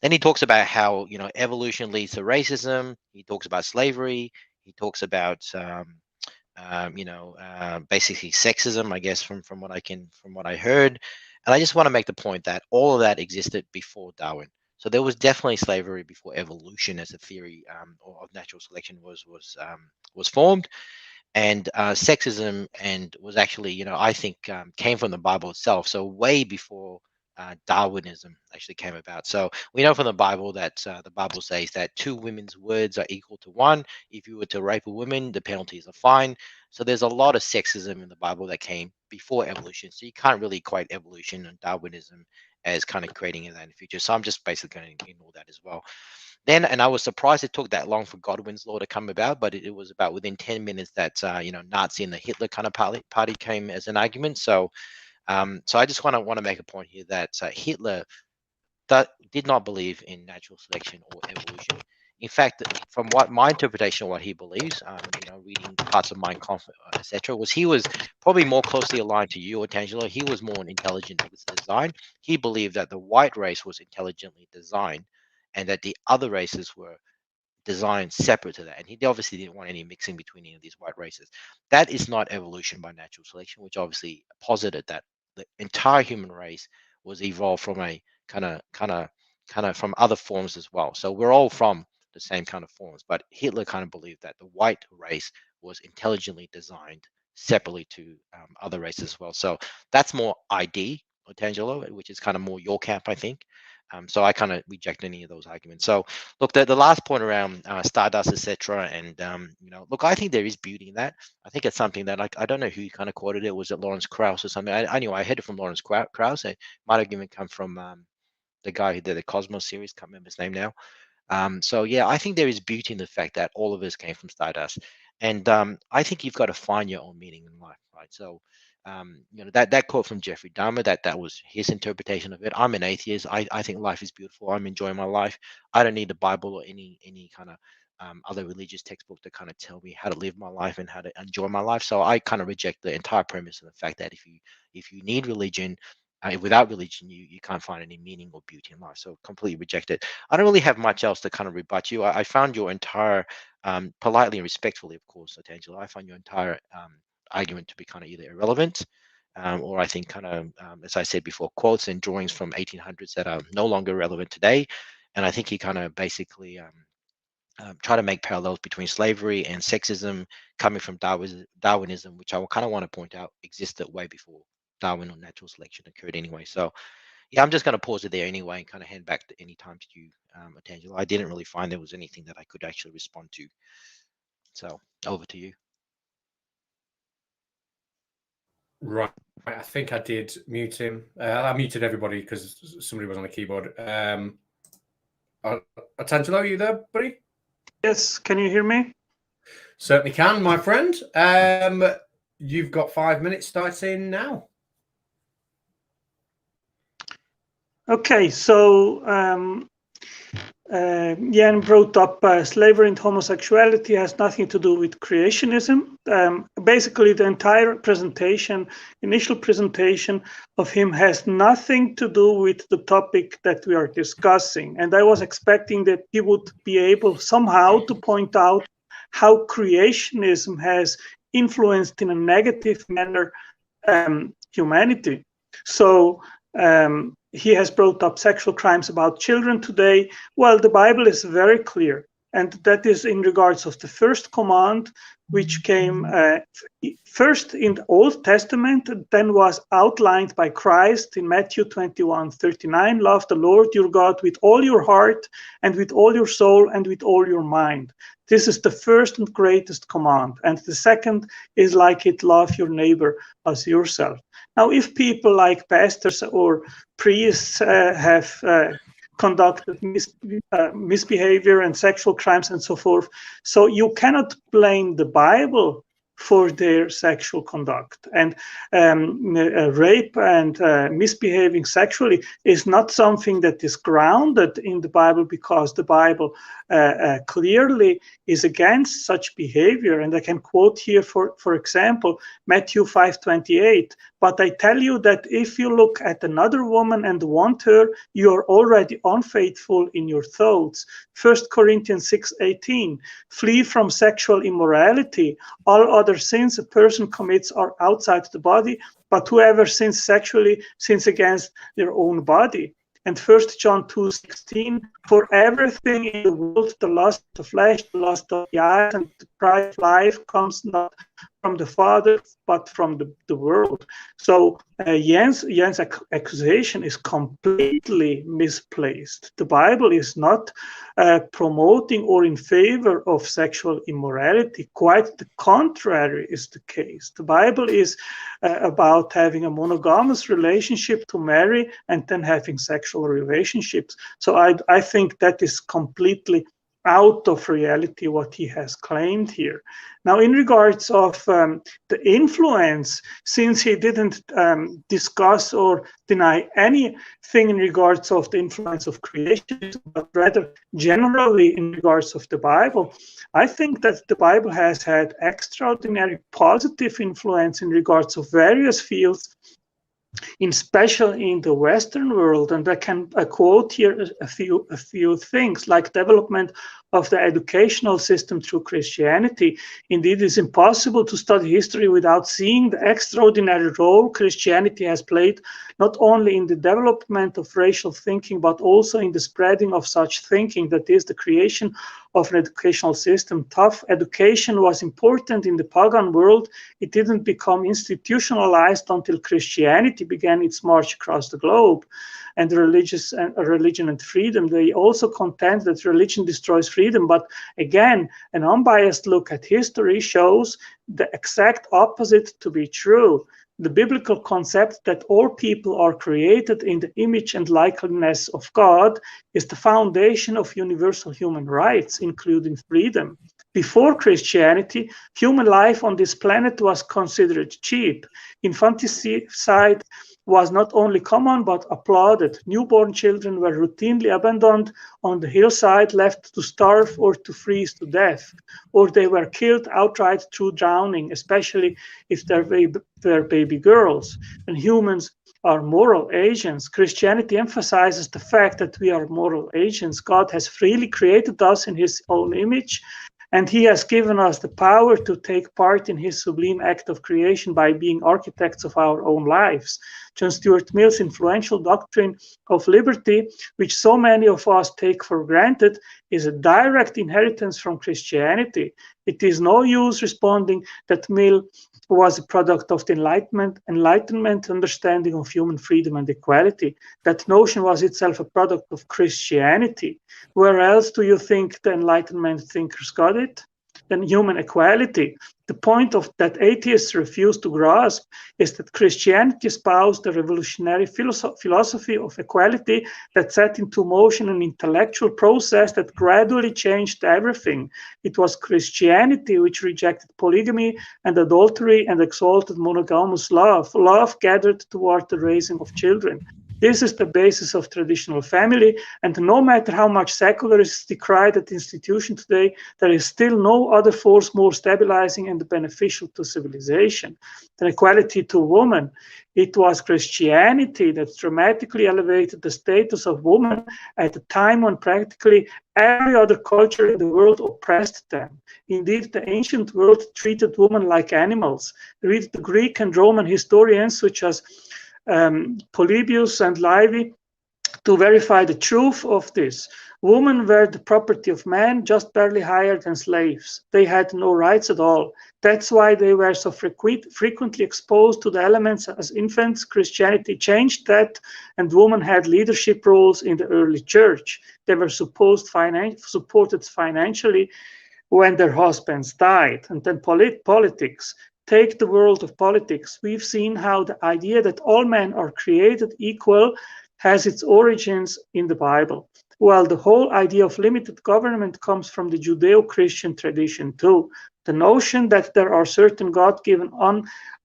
Then he talks about how evolution leads to racism. He talks about slavery. He talks about basically sexism, I guess, from what I heard. And I just want to make the point that all of that existed before Darwin. So there was definitely slavery before evolution as a theory of natural selection was formed. And sexism was actually, I think, came from the Bible itself. So way before Darwinism actually came about. So we know from the Bible that the Bible says that 2 women's words are equal to 1. If you were to rape a woman, the penalty is a fine. So there's a lot of sexism in the Bible that came before evolution. So you can't really equate evolution and Darwinism as kind of creating that in the future. So I'm just basically going to ignore that as well. Then, and I was surprised it took that long for Godwin's law to come about, but it was about within 10 minutes that Nazi and the Hitler kind of party came as an argument. So I just want to make a point here that Hitler did not believe in natural selection or evolution. In fact, from what my interpretation of what he believes, reading parts of Mein Kampf, etc., was he was probably more closely aligned to you, Otangelo. He was more intelligent design. He believed that the white race was intelligently designed, and that the other races were designed separate to that. And he obviously didn't want any mixing between any of these white races. That is not evolution by natural selection, which obviously posited that the entire human race was evolved from a kind of from other forms as well. So we're all from the same kind of forms, but Hitler kind of believed that the white race was intelligently designed separately to other races as well. So that's more ID, Otangelo, which is kind of more your camp, I think. So I kind of reject any of those arguments. So look, the last point around Stardust, etc., and look, I think there is beauty in that. I think it's something that I don't know who kind of quoted it. Was it Lawrence Krauss or something? I heard it from Lawrence Krauss. It might have even come from the guy who did the Cosmos series. Can't remember his name now. So yeah, I think there is beauty in the fact that all of us came from Stardust, and I think you've got to find your own meaning in life, right? So that quote from Jeffrey Dahmer, that was his interpretation of it. I'm an atheist. I think life is beautiful. I'm enjoying my life. I don't need the Bible or any kind of other religious textbook to kind of tell me how to live my life and how to enjoy my life. So I kind of reject the entire premise of the fact that if you need religion, without religion, you can't find any meaning or beauty in life. So completely reject it. I don't really have much else to kind of rebut you. I found your entire, politely and respectfully, of course, Otangelo, I find your entire argument to be kind of either irrelevant, or I think kind of, as I said before, quotes and drawings from 1800s that are no longer relevant today. And I think you kind of basically try to make parallels between slavery and sexism coming from Darwinism, which I kind of want to point out existed way before Darwin or natural selection occurred anyway. So yeah, I'm just going to pause it there anyway and kind of hand back to any time to you, Otangelo. I didn't really find there was anything that I could actually respond to. So over to you. Right. I think I did mute him. I muted everybody because somebody was on the keyboard. Otangelo, are you there, buddy? Yes, can you hear me? Certainly can, my friend. You've got 5 minutes starting now. Okay, so Jan brought up slavery and homosexuality has nothing to do with creationism. Basically, the entire initial presentation of him has nothing to do with the topic that we are discussing. And I was expecting that he would be able somehow to point out how creationism has influenced in a negative manner humanity. So he has brought up sexual crimes about children today. Well, the Bible is very clear, and that is in regards of the first command, which came first in the Old Testament, then was outlined by Christ in Matthew 21:39. Love the Lord your God with all your heart and with all your soul and with all your mind. This is the first and greatest command. And the second is like it, love your neighbor as yourself. Now, if people like pastors or priests have conducted misbehavior and sexual crimes and so forth, so you cannot blame the Bible for their sexual conduct. And rape and misbehaving sexually is not something that is grounded in the Bible, because the Bible clearly is against such behavior. And I can quote here, for example, Matthew 5:28. But I tell you that if you look at another woman and want her, you are already unfaithful in your thoughts. 1 Corinthians 6:18. Flee from sexual immorality. All other sins a person commits are outside the body, but whoever sins sexually sins against their own body. And 1 John 2:16, for everything in the world, the lust of the flesh, the lust of the eyes, and the pride of life comes not from the Father, but from the world. So Jan's accusation is completely misplaced. The Bible is not promoting or in favor of sexual immorality. Quite the contrary is the case. The Bible is about having a monogamous relationship, to marry and then having sexual relationships. So I think that is completely out of reality what he has claimed here. Now, in regards of the influence, since he didn't discuss or deny anything in regards of the influence of creation, but rather generally in regards of the Bible, I think that the Bible has had extraordinary positive influence in regards of various fields, especially in the Western world. And I can quote here a few things, like development of the educational system through Christianity. Indeed, it's impossible to study history without seeing the extraordinary role Christianity has played, not only in the development of racial thinking, but also in the spreading of such thinking, that is, the creation of an educational system. Tough education was important in the pagan world. It didn't become institutionalized until Christianity began its march across the globe. And religion and freedom, they also contend that religion destroys freedom. But again, an unbiased look at history shows the exact opposite to be true. The biblical concept that all people are created in the image and likeness of God is the foundation of universal human rights, including freedom. Before Christianity, human life on this planet was considered cheap. Infanticide was not only common but applauded. Newborn children were routinely abandoned on the hillside, left to starve or to freeze to death, or they were killed outright through drowning, especially if they were baby girls. And humans are moral agents. Christianity emphasizes the fact that we are moral agents. God has freely created us in his own image, and he has given us the power to take part in his sublime act of creation by being architects of our own lives. John Stuart Mill's influential doctrine of liberty, which so many of us take for granted, is a direct inheritance from Christianity. It is no use responding that Mill was a product of the Enlightenment understanding of human freedom and equality. That notion was itself a product of Christianity. Where else do you think the Enlightenment thinkers got it? Then human equality. The point of that atheists refuse to grasp is that Christianity espoused the revolutionary philosophy of equality that set into motion an intellectual process that gradually changed everything. It was Christianity which rejected polygamy and adultery and exalted monogamous love, love gathered toward the raising of children. This is the basis of traditional family, and no matter how much secularists decry that institution today, there is still no other force more stabilizing and beneficial to civilization than equality to women. It was Christianity that dramatically elevated the status of women at a time when practically every other culture in the world oppressed them. Indeed, the ancient world treated women like animals. Read the Greek and Roman historians such as Polybius and Livy to verify the truth of this. Women were the property of men, just barely higher than slaves. They had no rights at all. That's why they were so frequently exposed to the elements as infants. Christianity changed that, and women had leadership roles in the early church. They were supported financially when their husbands died. And then politics. Take the world of politics. We've seen how the idea that all men are created equal has its origins in the Bible. Well, the whole idea of limited government comes from the Judeo-Christian tradition too. The notion that there are certain God-given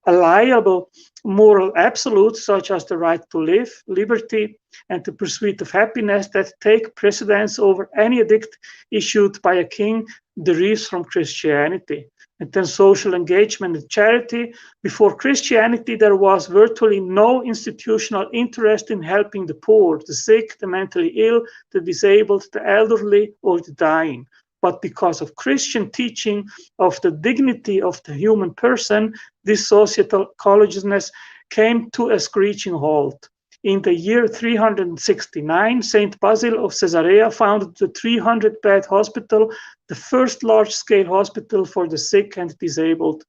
unalienable moral absolutes, such as the right to live, liberty, and the pursuit of happiness, that take precedence over any edict issued by a king, derives from Christianity. And then social engagement and charity. Before Christianity, there was virtually no institutional interest in helping the poor, the sick, the mentally ill, the disabled, the elderly, or the dying. But because of Christian teaching of the dignity of the human person, this societal consciousness came to a screeching halt. In the year 369, Saint Basil of Caesarea founded the 300-bed hospital, the first large-scale hospital for the sick and disabled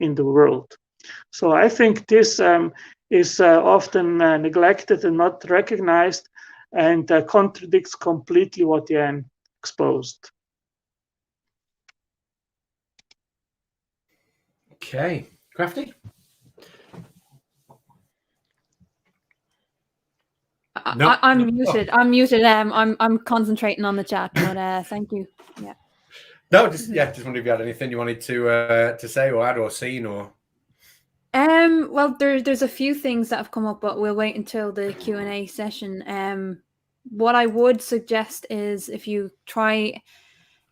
in the world. So I think this is often neglected and not recognized, and contradicts completely what Jan exposed. Okay, Crafty? No, I'm no. muted. I'm muted. I'm concentrating on the chat, but thank you. Yeah. No, just wondered if you had anything you wanted to say or add or seen or. Well, there's a few things that have come up, but we'll wait until the Q&A session. What I would suggest is if you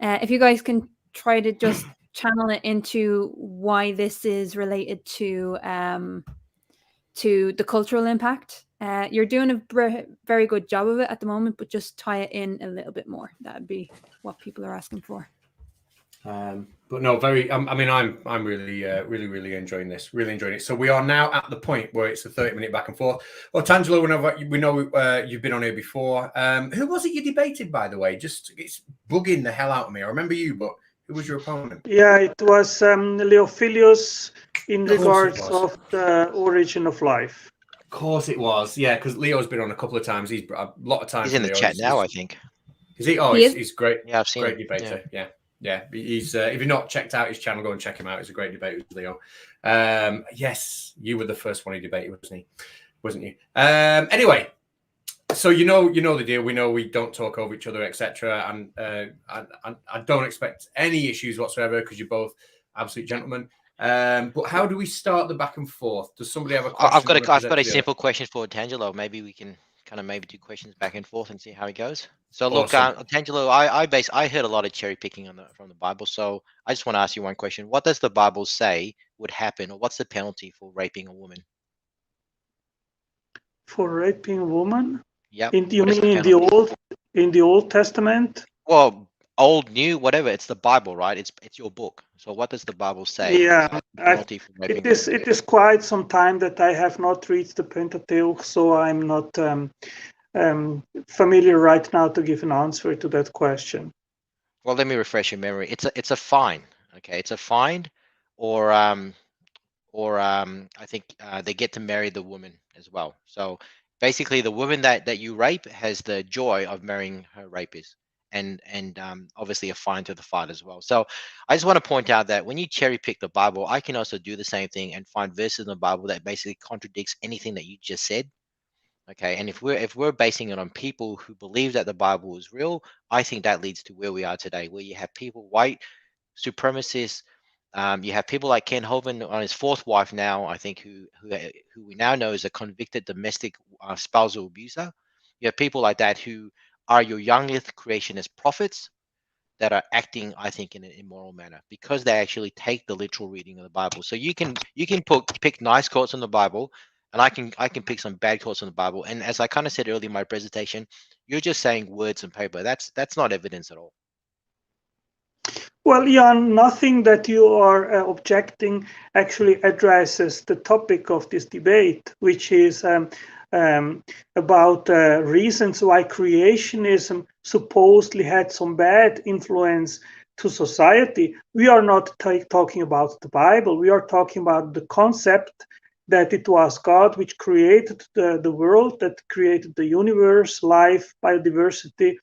guys can try to just channel it into why this is related to the cultural impact You're doing a very good job of it at the moment, but just tie it in a little bit more. That'd be what people are asking for. But no, very. I mean, I'm really enjoying this. Really enjoying it. So we are now at the point where it's a 30-minute back and forth. Otangelo, we know you've been on here before. Who was it you debated, by the way? Just it's bugging the hell out of me. I remember you, but who was your opponent? Yeah, it was Leophilius in regards of the origin of life. Of course it was. Yeah, because Leo's been on a couple of times. He's a lot of times. He's in the chat now, I think. Is he? Oh, he's great. Yeah, I've seen great him. debater. Yeah. He's if you've not checked out his channel, go and check him out. He's a great debater, Leo. Yes, you were the first one he debated, wasn't you? Anyway, so you know the deal. We know we don't talk over each other, etc. And I don't expect any issues whatsoever because you're both absolute gentlemen. But how do we start the back and forth? Does somebody have a question? I've got a simple question for Otangelo. Maybe we can kind of maybe do questions back and forth and see how it goes. So look, Otangelo, I heard a lot of cherry picking from the Bible. So I just want to ask you one question. What does the Bible say would happen, or what's the penalty for raping a woman? For raping a woman? Yeah. You mean in the Old Testament? Well, old, new, whatever. It's the Bible, right? It's your book. So what does the Bible say? Yeah, it is quite some time that I have not read the Pentateuch, so I'm not familiar right now to give an answer to that question. Well, let me refresh your memory. It's a fine. Okay, it's a fine, or I think they get to marry the woman as well. So basically, the woman that you rape has the joy of marrying her rapist. And obviously a fine to the father as well. So I just want to point out that when you cherry pick the Bible, I can also do the same thing and find verses in the Bible that basically contradicts anything that you just said. Okay, and if we're basing it on people who believe that the Bible is real, I think that leads to where we are today, where you have people, white supremacists. You have people like Ken Hovind on his fourth wife now, I think, who we now know is a convicted domestic spousal abuser. You have people like that who are your youngest creationist prophets that are acting, I think, in an immoral manner because they actually take the literal reading of the Bible. So you can pick nice quotes in the Bible, and I can pick some bad quotes in the Bible. And as I kind of said earlier in my presentation, you're just saying words and paper. That's not evidence at all. Well, Jan, nothing that you are objecting actually addresses the topic of this debate, which is about reasons why creationism supposedly had some bad influence to society. We are not talking about the Bible. We are talking about the concept that it was God which created the world, that created the universe, life, biodiversity,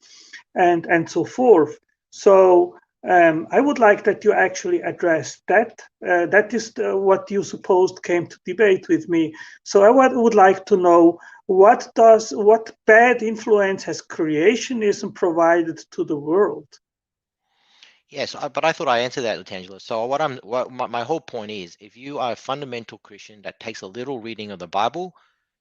and so forth. So I would like that you actually address that. That is what you supposed came to debate with me. So I would like to know what bad influence has creationism provided to the world? Yes, but I thought I answered that, Otangelo. So my whole point is, if you are a fundamental Christian that takes a little reading of the Bible,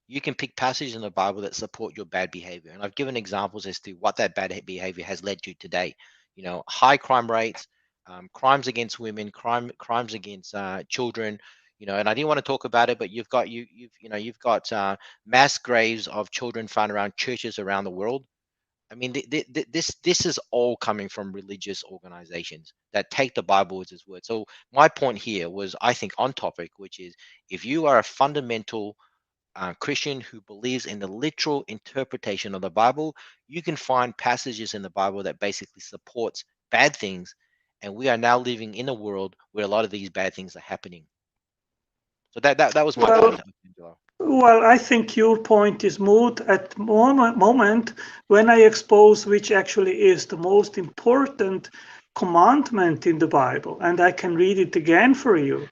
you can pick passages in the Bible that support your bad behavior. And I've given examples as to what that bad behavior has led to today. You know, high crime rates, crimes against women, crimes against children. You know, and I didn't want to talk about it, but you've got mass graves of children found around churches around the world. I mean, this is all coming from religious organizations that take the Bible as its word. So my point here was, I think, on topic, which is if you are a fundamental Christian who believes in the literal interpretation of the Bible, you can find passages in the Bible that basically supports bad things, and we are now living in a world where a lot of these bad things are happening. So that was my point. Well, I think your point is moot at the moment when I expose which actually is the most important commandment in the Bible, and I can read it again for you.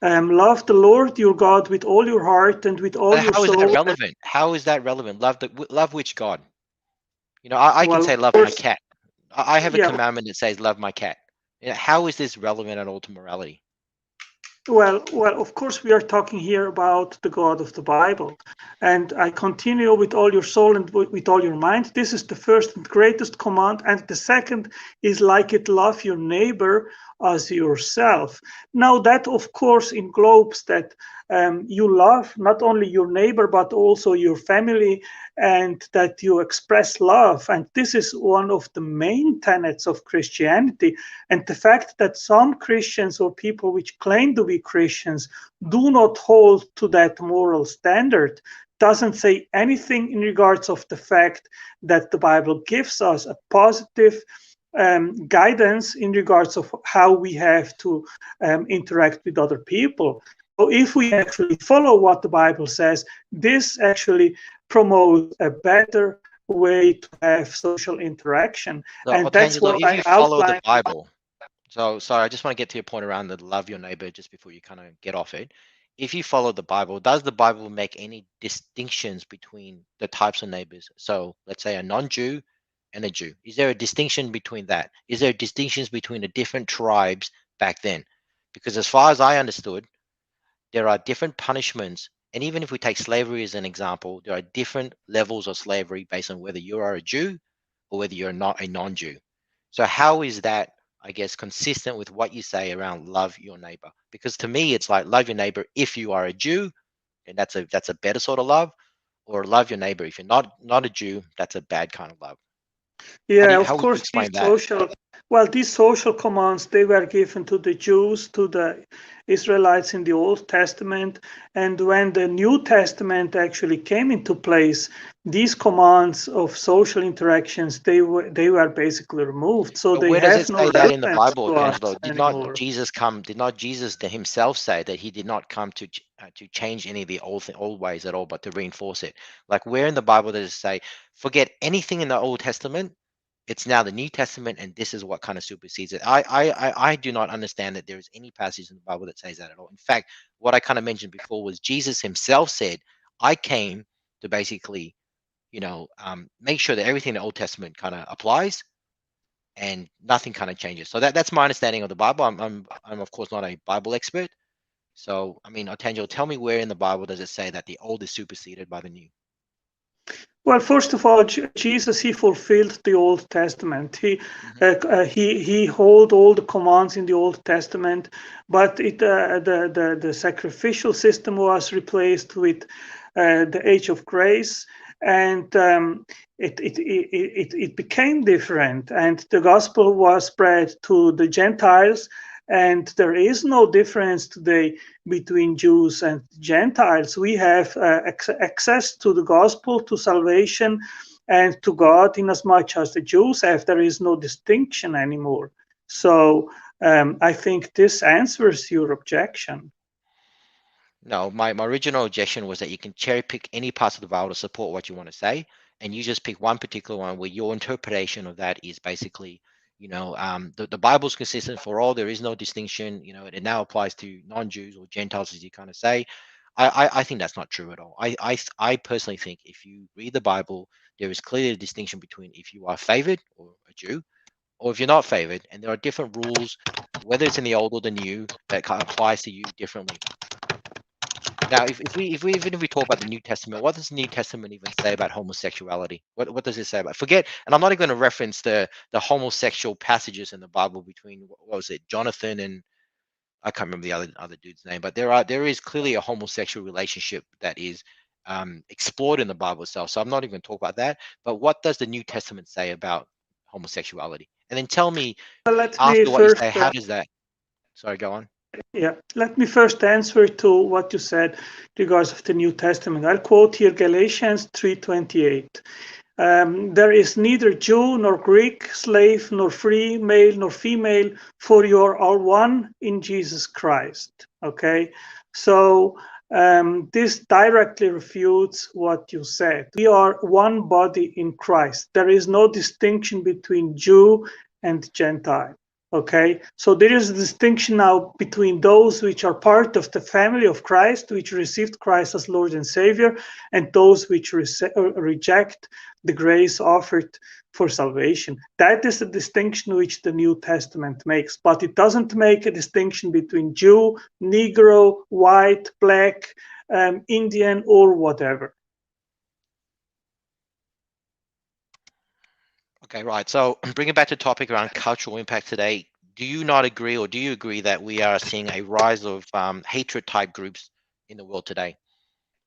Love the Lord your God with all your heart and with all your soul. How is that relevant? How is that relevant? Love which God? You know, I can say love my cat. I have a commandment that says love my cat. You know, how is this relevant at all to morality? Well, of course, we are talking here about the God of the Bible. And I continue with all your soul and with all your mind. This is the first and greatest command. And the second is like it, love your neighbor as yourself. Now that of course englobes that you love not only your neighbor but also your family, and that you express love. And this is one of the main tenets of Christianity. And the fact that some Christians or people which claim to be Christians do not hold to that moral standard doesn't say anything in regards of the fact that the Bible gives us a positive guidance in regards of how we have to interact with other people. So if we actually follow what the Bible says, this actually promotes a better way to have social interaction. So, And that's Otangelo, what if I you follow the outlined. Bible, so sorry, I just want to get to your point around the love your neighbor just before you kind of get off it. If you follow the Bible, does the Bible make any distinctions between the types of neighbors? So let's say a non-Jew and a Jew. Is there a distinction between that? Is there distinctions between the different tribes back then? Because as far as I understood, there are different punishments. And even if we take slavery as an example, there are different levels of slavery based on whether you are a Jew or whether you're not a non-Jew. So how is that, I guess, consistent with what you say around love your neighbor? Because to me, it's like love your neighbor if you are a Jew, and that's a better sort of love, or love your neighbor if you're not a Jew, that's a bad kind of love. Yeah, How of would you course, explain that? these social commands, they were given to the Jews, to the Israelites in the Old Testament. And when the New Testament actually came into place, these commands of social interactions, they were basically removed. So But they where does have it no say that in the relevance Bible, to us Otangelo? Did not anymore. Jesus come? Did not Jesus himself say that he did not come to change any of the old ways at all, but to reinforce it? Like where in the Bible does it say, forget anything in the Old Testament? It's now the New Testament, and this is what kind of supersedes it. I do not understand that there is any passage in the Bible that says that at all. In fact, what I kind of mentioned before was Jesus himself said, "I came to basically, make sure that everything in the Old Testament kind of applies." And nothing kind of changes. So that's my understanding of the Bible. I'm of course not a Bible expert. So I mean, Otangelo, tell me where in the Bible does it say that the old is superseded by the new? Well, first of all, Jesus, he fulfilled the Old Testament. He held all the commands in the Old Testament, but the sacrificial system was replaced with the age of grace, and it became different. And the gospel was spread to the Gentiles. And there is no difference today between Jews and Gentiles. We have access to the gospel, to salvation, and to God in as much as the Jews have. There is no distinction anymore. So I think this answers your objection. No, my original objection was that you can cherry pick any parts of the Bible to support what you want to say, and you just pick one particular one where your interpretation of that is basically, the Bible's consistent for all. There is no distinction. It now applies to non-Jews or Gentiles, as you kind of say. I think that's not true at all. I personally think if you read the Bible, there is clearly a distinction between if you are favored or a Jew, or if you're not favored, and there are different rules, whether it's in the old or the new, that applies to you differently. Now, if we talk about the New Testament, what does the New Testament even say about homosexuality? What does it say about? Forget, and I'm not even going to reference the homosexual passages in the Bible between what was it, Jonathan and I can't remember the other dude's name, but there is clearly a homosexual relationship that is explored in the Bible itself. So I'm not even going to talk about that. But what does the New Testament say about homosexuality? And then tell me Let me after what you first say, how does that? Sorry, go on. Yeah, let me first answer to what you said regards of the New Testament. I'll quote here Galatians 3:28. There is neither Jew nor Greek, slave nor free, male nor female, for you are all one in Jesus Christ. Okay, so this directly refutes what you said. We are one body in Christ. There is no distinction between Jew and Gentile. Okay, so there is a distinction now between those which are part of the family of Christ, which received Christ as Lord and Savior, and those which reject the grace offered for salvation. That is the distinction which the New Testament makes, but it doesn't make a distinction between Jew, Negro, white, black, Indian, or whatever. Okay, right. So bring it back to the topic around cultural impact today. do you not agree, or do you agree that we are seeing a rise of hatred type groups in the world today?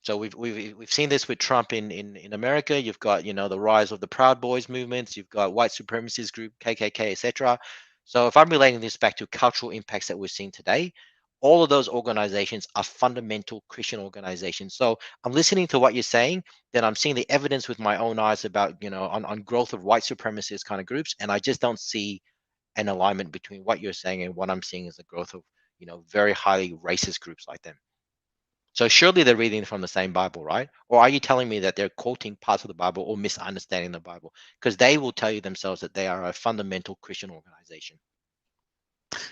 So we've seen this with Trump in America. You've got, you know, the rise of the Proud Boys movements. You've got white supremacist group KKK, etc. So if I'm relating this back to cultural impacts that we're seeing today, all of those organizations are fundamental Christian organizations. So I'm listening to what you're saying, then I'm seeing the evidence with my own eyes about, you know, on growth of white supremacist kind of groups, and I just don't see an alignment between what you're saying and what I'm seeing as the growth of, you know, very highly racist groups like them. So surely they're reading from the same Bible, right? Or are you telling me that they're quoting parts of the Bible or misunderstanding the Bible? Because they will tell you themselves that they are a fundamental Christian organization.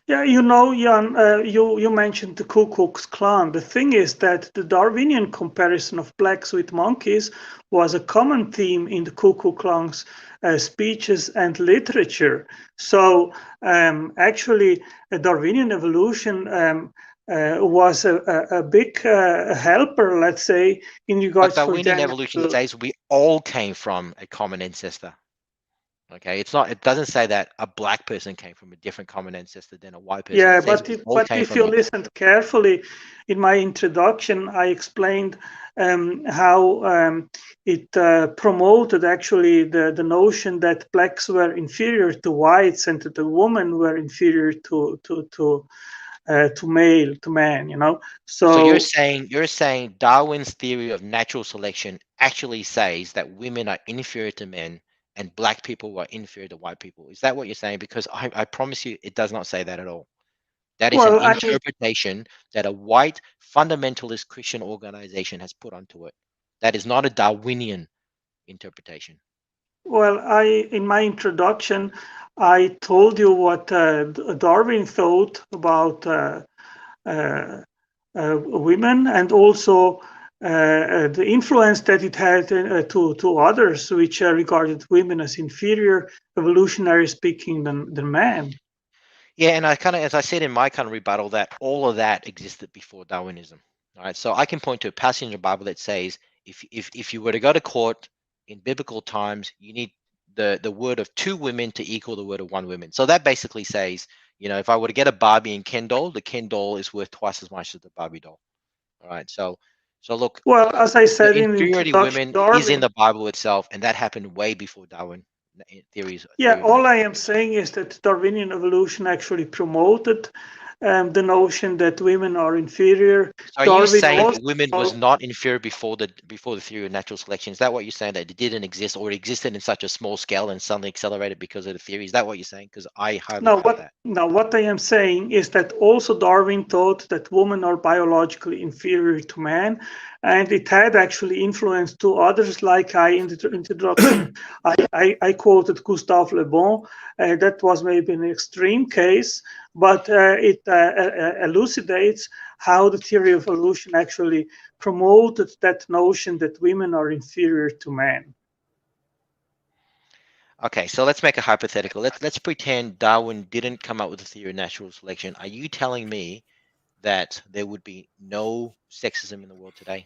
Yeah, you know, Jan, you mentioned the Ku Klux Klan. The thing is that the Darwinian comparison of blacks with monkeys was a common theme in the Ku Klux Klan's speeches and literature. So actually, a Darwinian evolution was a big helper, let's say, in But regards for Darwinian them. evolution says we all came from a common ancestor. Okay, it's not. It doesn't say that a black person came from a different common ancestor than a white person. Yeah, It says but we all came if from you the. listened carefully, in my introduction, I explained how it promoted actually the notion that blacks were inferior to whites and that the women were inferior to man. You know, So you're so saying Darwin's theory of natural selection actually says that women are inferior to men and black people are inferior to white people. Is that what you're saying? Because I promise you, it does not say that at all. That is an well, interpretation that a white fundamentalist Christian organization has put onto it. That is not a Darwinian interpretation. in my introduction, I told you what Darwin thought about. Uh, Women, and also the influence that it had to others, which regarded women as inferior, evolutionary speaking, than men. Yeah, and I kind of, as I said in my kind of rebuttal, that all of that existed before Darwinism. All right, so I can point to a passage in the Bible that says if you were to go to court in biblical times, you need the word of two women to equal the word of one woman. So that basically says, you know, if I were to get a Barbie and Ken doll, the Ken doll is worth twice as much as the Barbie doll. All right, so look, Well, as I the said in inferiority of introduction, women is in Darwin. the Bible itself, and that happened way before Darwin theories. Yeah, Theory of all natural I am selection. saying is that Darwinian evolution actually promoted the notion that women are inferior. So are you Darwin saying also. that women was not inferior before the theory of natural selection? Is that what you're saying, that it didn't exist, or it existed in such a small scale and suddenly accelerated because of the theory? Is that what you're saying? Because I highly doubt that. What I am saying is that also Darwin thought that women are biologically inferior to man, and it had actually influence to others. Like I in the introduction, I quoted Gustave Le Bon. That was maybe an extreme case, but it elucidates how the theory of evolution actually promoted that notion that women are inferior to man. Okay, so let's make a hypothetical. Let's pretend Darwin didn't come up with the theory of natural selection. Are you telling me that there would be no sexism in the world today?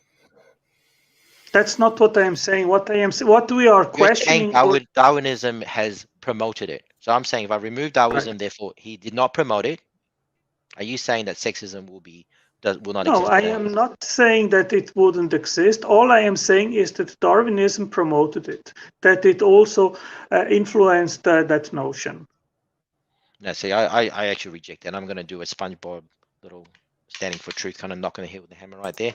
That's not what I am saying. What we are You're saying questioning, or Darwinism has promoted it. So I'm saying if I remove Darwinism, therefore he did not promote it. Are you saying that sexism will not no, exist I today? am not saying that it wouldn't exist. All I am saying is that Darwinism promoted it, that it also influenced that notion. No, see, I actually reject that. I'm going to do a SpongeBob little standing for truth, kind of knocking the head with the hammer right there.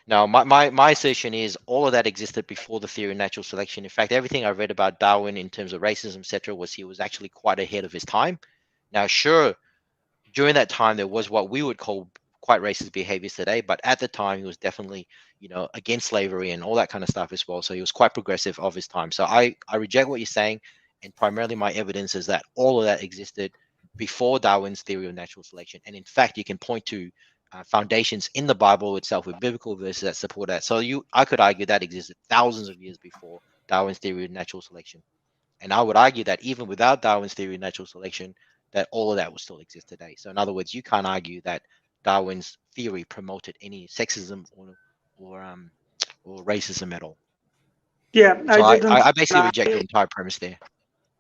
Now, my assertion is all of that existed before the theory of natural selection. In fact, everything I read about Darwin in terms of racism, etc., was he was actually quite ahead of his time. Now, sure, during that time there was what we would call quite racist behaviors today, but at the time he was definitely, you know, against slavery and all that kind of stuff as well. So he was quite progressive of his time. So I reject what you're saying, and primarily my evidence is that all of that existed before Darwin's theory of natural selection. And in fact, you can point to foundations in the Bible itself with biblical verses that support that. So I could argue that existed thousands of years before Darwin's theory of natural selection. And I would argue that even without Darwin's theory of natural selection, that all of that would still exist today. So in other words, you can't argue that Darwin's theory promoted any sexism or racism at all. Yeah, So I didn't I basically deny. reject your entire premise there.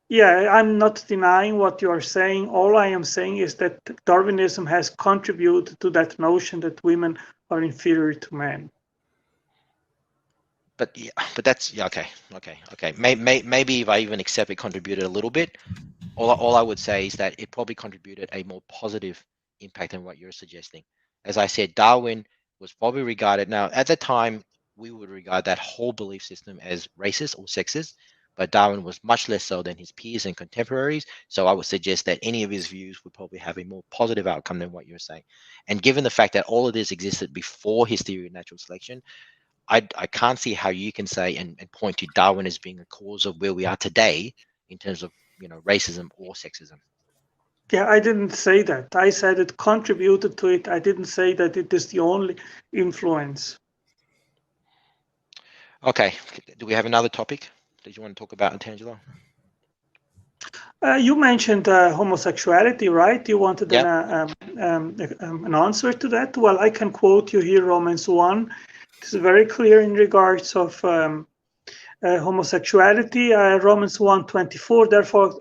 Yeah, I'm not denying what you are saying. All I am saying is that Darwinism has contributed to that notion that women are inferior to men. But yeah, but that's yeah, okay. Maybe if I even accept it contributed a little bit, all I would say is that it probably contributed a more positive impact than what you're suggesting. As I said, Darwin was probably regarded, now at the time we would regard that whole belief system as racist or sexist, but Darwin was much less so than his peers and contemporaries. So I would suggest that any of his views would probably have a more positive outcome than what you're saying. And given the fact that all of this existed before his theory of natural selection, I can't see how you can say and point to Darwin as being a cause of where we are today in terms of racism or sexism. Yeah, I didn't say that. I said it contributed to it. I didn't say that it is the only influence. Okay, do we have another topic that you want to talk about, Otangelo? You mentioned homosexuality, right? You wanted Yep. an answer to that. Well, I can quote you here, Romans 1. It's very clear in regards of homosexuality. Romans 1:24.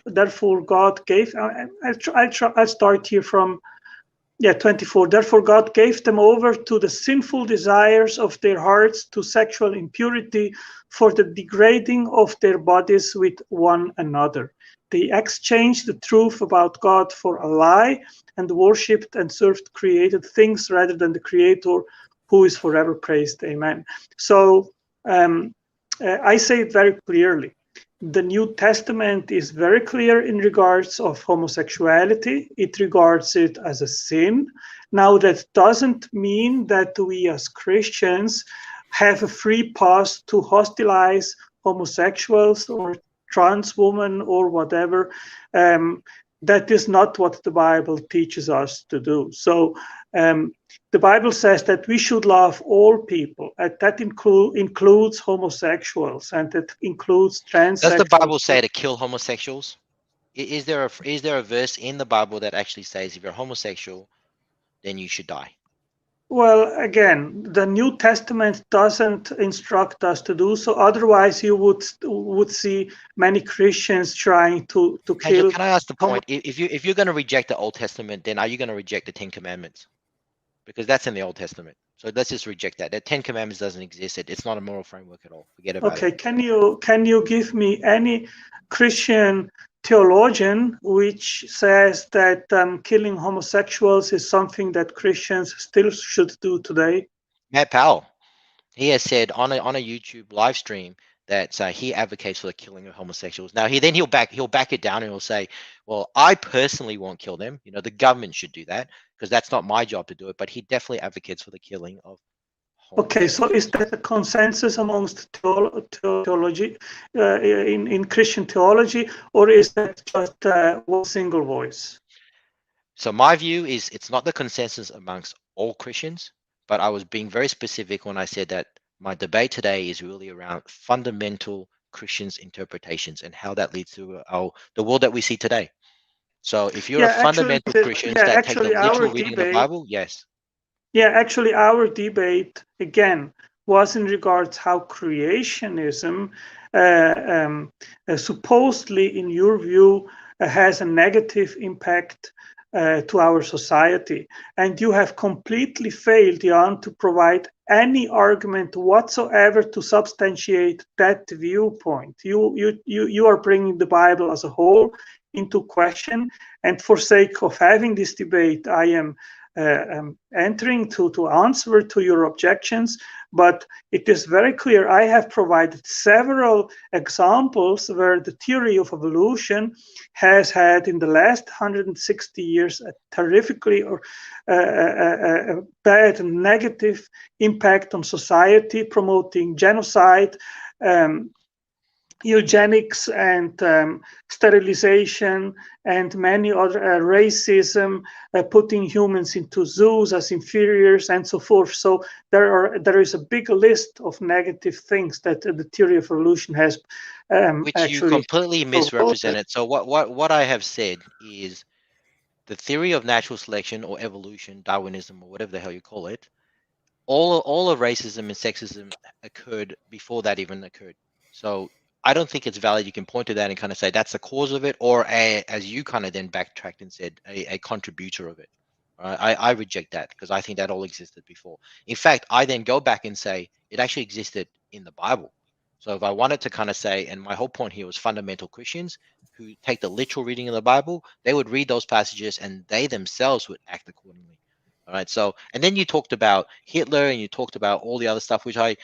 Therefore, God gave. I'll start here from 24. Therefore, God gave them over to the sinful desires of their hearts, to sexual impurity, for the degrading of their bodies with one another. They exchanged the truth about God for a lie and worshipped and served created things rather than the Creator, who is forever praised. Amen. So I say it very clearly. The New Testament is very clear in regards of homosexuality. It regards it as a sin. Now, that doesn't mean that we as Christians have a free pass to hostilize homosexuals or trans women or whatever. That is not what the Bible teaches us to do. So the Bible says that we should love all people. That includes homosexuals, and that includes transsexuals. Does the Bible say to kill homosexuals? Is there a verse in the Bible that actually says if you're homosexual, then you should die? Well, again, the New Testament doesn't instruct us to do so. Otherwise, you would see many Christians trying to kill. Can I ask the point? If you're going to reject the Old Testament, then are you going to reject the Ten Commandments? Because that's in the Old Testament. So let's just reject that. The Ten Commandments doesn't exist. It's not a moral framework at all. Forget about it. Okay, can you give me any Christian theologian which says that killing homosexuals is something that Christians still should do today? Matt Powell, he has said on a YouTube live stream that he advocates for the killing of homosexuals. Now he'll back it down and he'll say, well, I personally won't kill them. The government should do that because that's not my job to do it. But he definitely advocates for the killing of homosexuals. Okay, so is that a consensus amongst theology in Christian theology, or is that just one single voice? So my view is it's not the consensus amongst all Christians, but I was being very specific when I said that my debate today is really around fundamental Christians' interpretations and how that leads to the world that we see today. So if you're a fundamental Christian that take the literal reading of the Bible, yes. Yeah, actually, our debate, again, was in regards how creationism supposedly, in your view, has a negative impact to our society. And you have completely failed, Jan, to provide any argument whatsoever to substantiate that viewpoint. You are bringing the Bible as a whole into question. And for sake of having this debate, I am entering to answer to your objections, but it is very clear. I have provided several examples where the theory of evolution has had in the last 160 years a terrifically or a bad and negative impact on society, promoting genocide, eugenics and sterilization and many other racism, putting humans into zoos as inferiors and so forth. So there is a big list of negative things that the theory of evolution has which you completely misrepresented. So what I have said is the theory of natural selection or evolution, Darwinism or whatever the hell you call it, all of racism and sexism occurred before that even occurred. So I don't think it's valid. You can point to that and kind of say that's the cause of it, or as you kind of then backtracked and said, a contributor of it. I reject that because I think that all existed before. In fact, I then go back and say it actually existed in the Bible. So if I wanted to kind of say, and my whole point here was fundamental Christians who take the literal reading of the Bible, they would read those passages and they themselves would act accordingly. All right. So, and then you talked about Hitler and you talked about all the other stuff, which you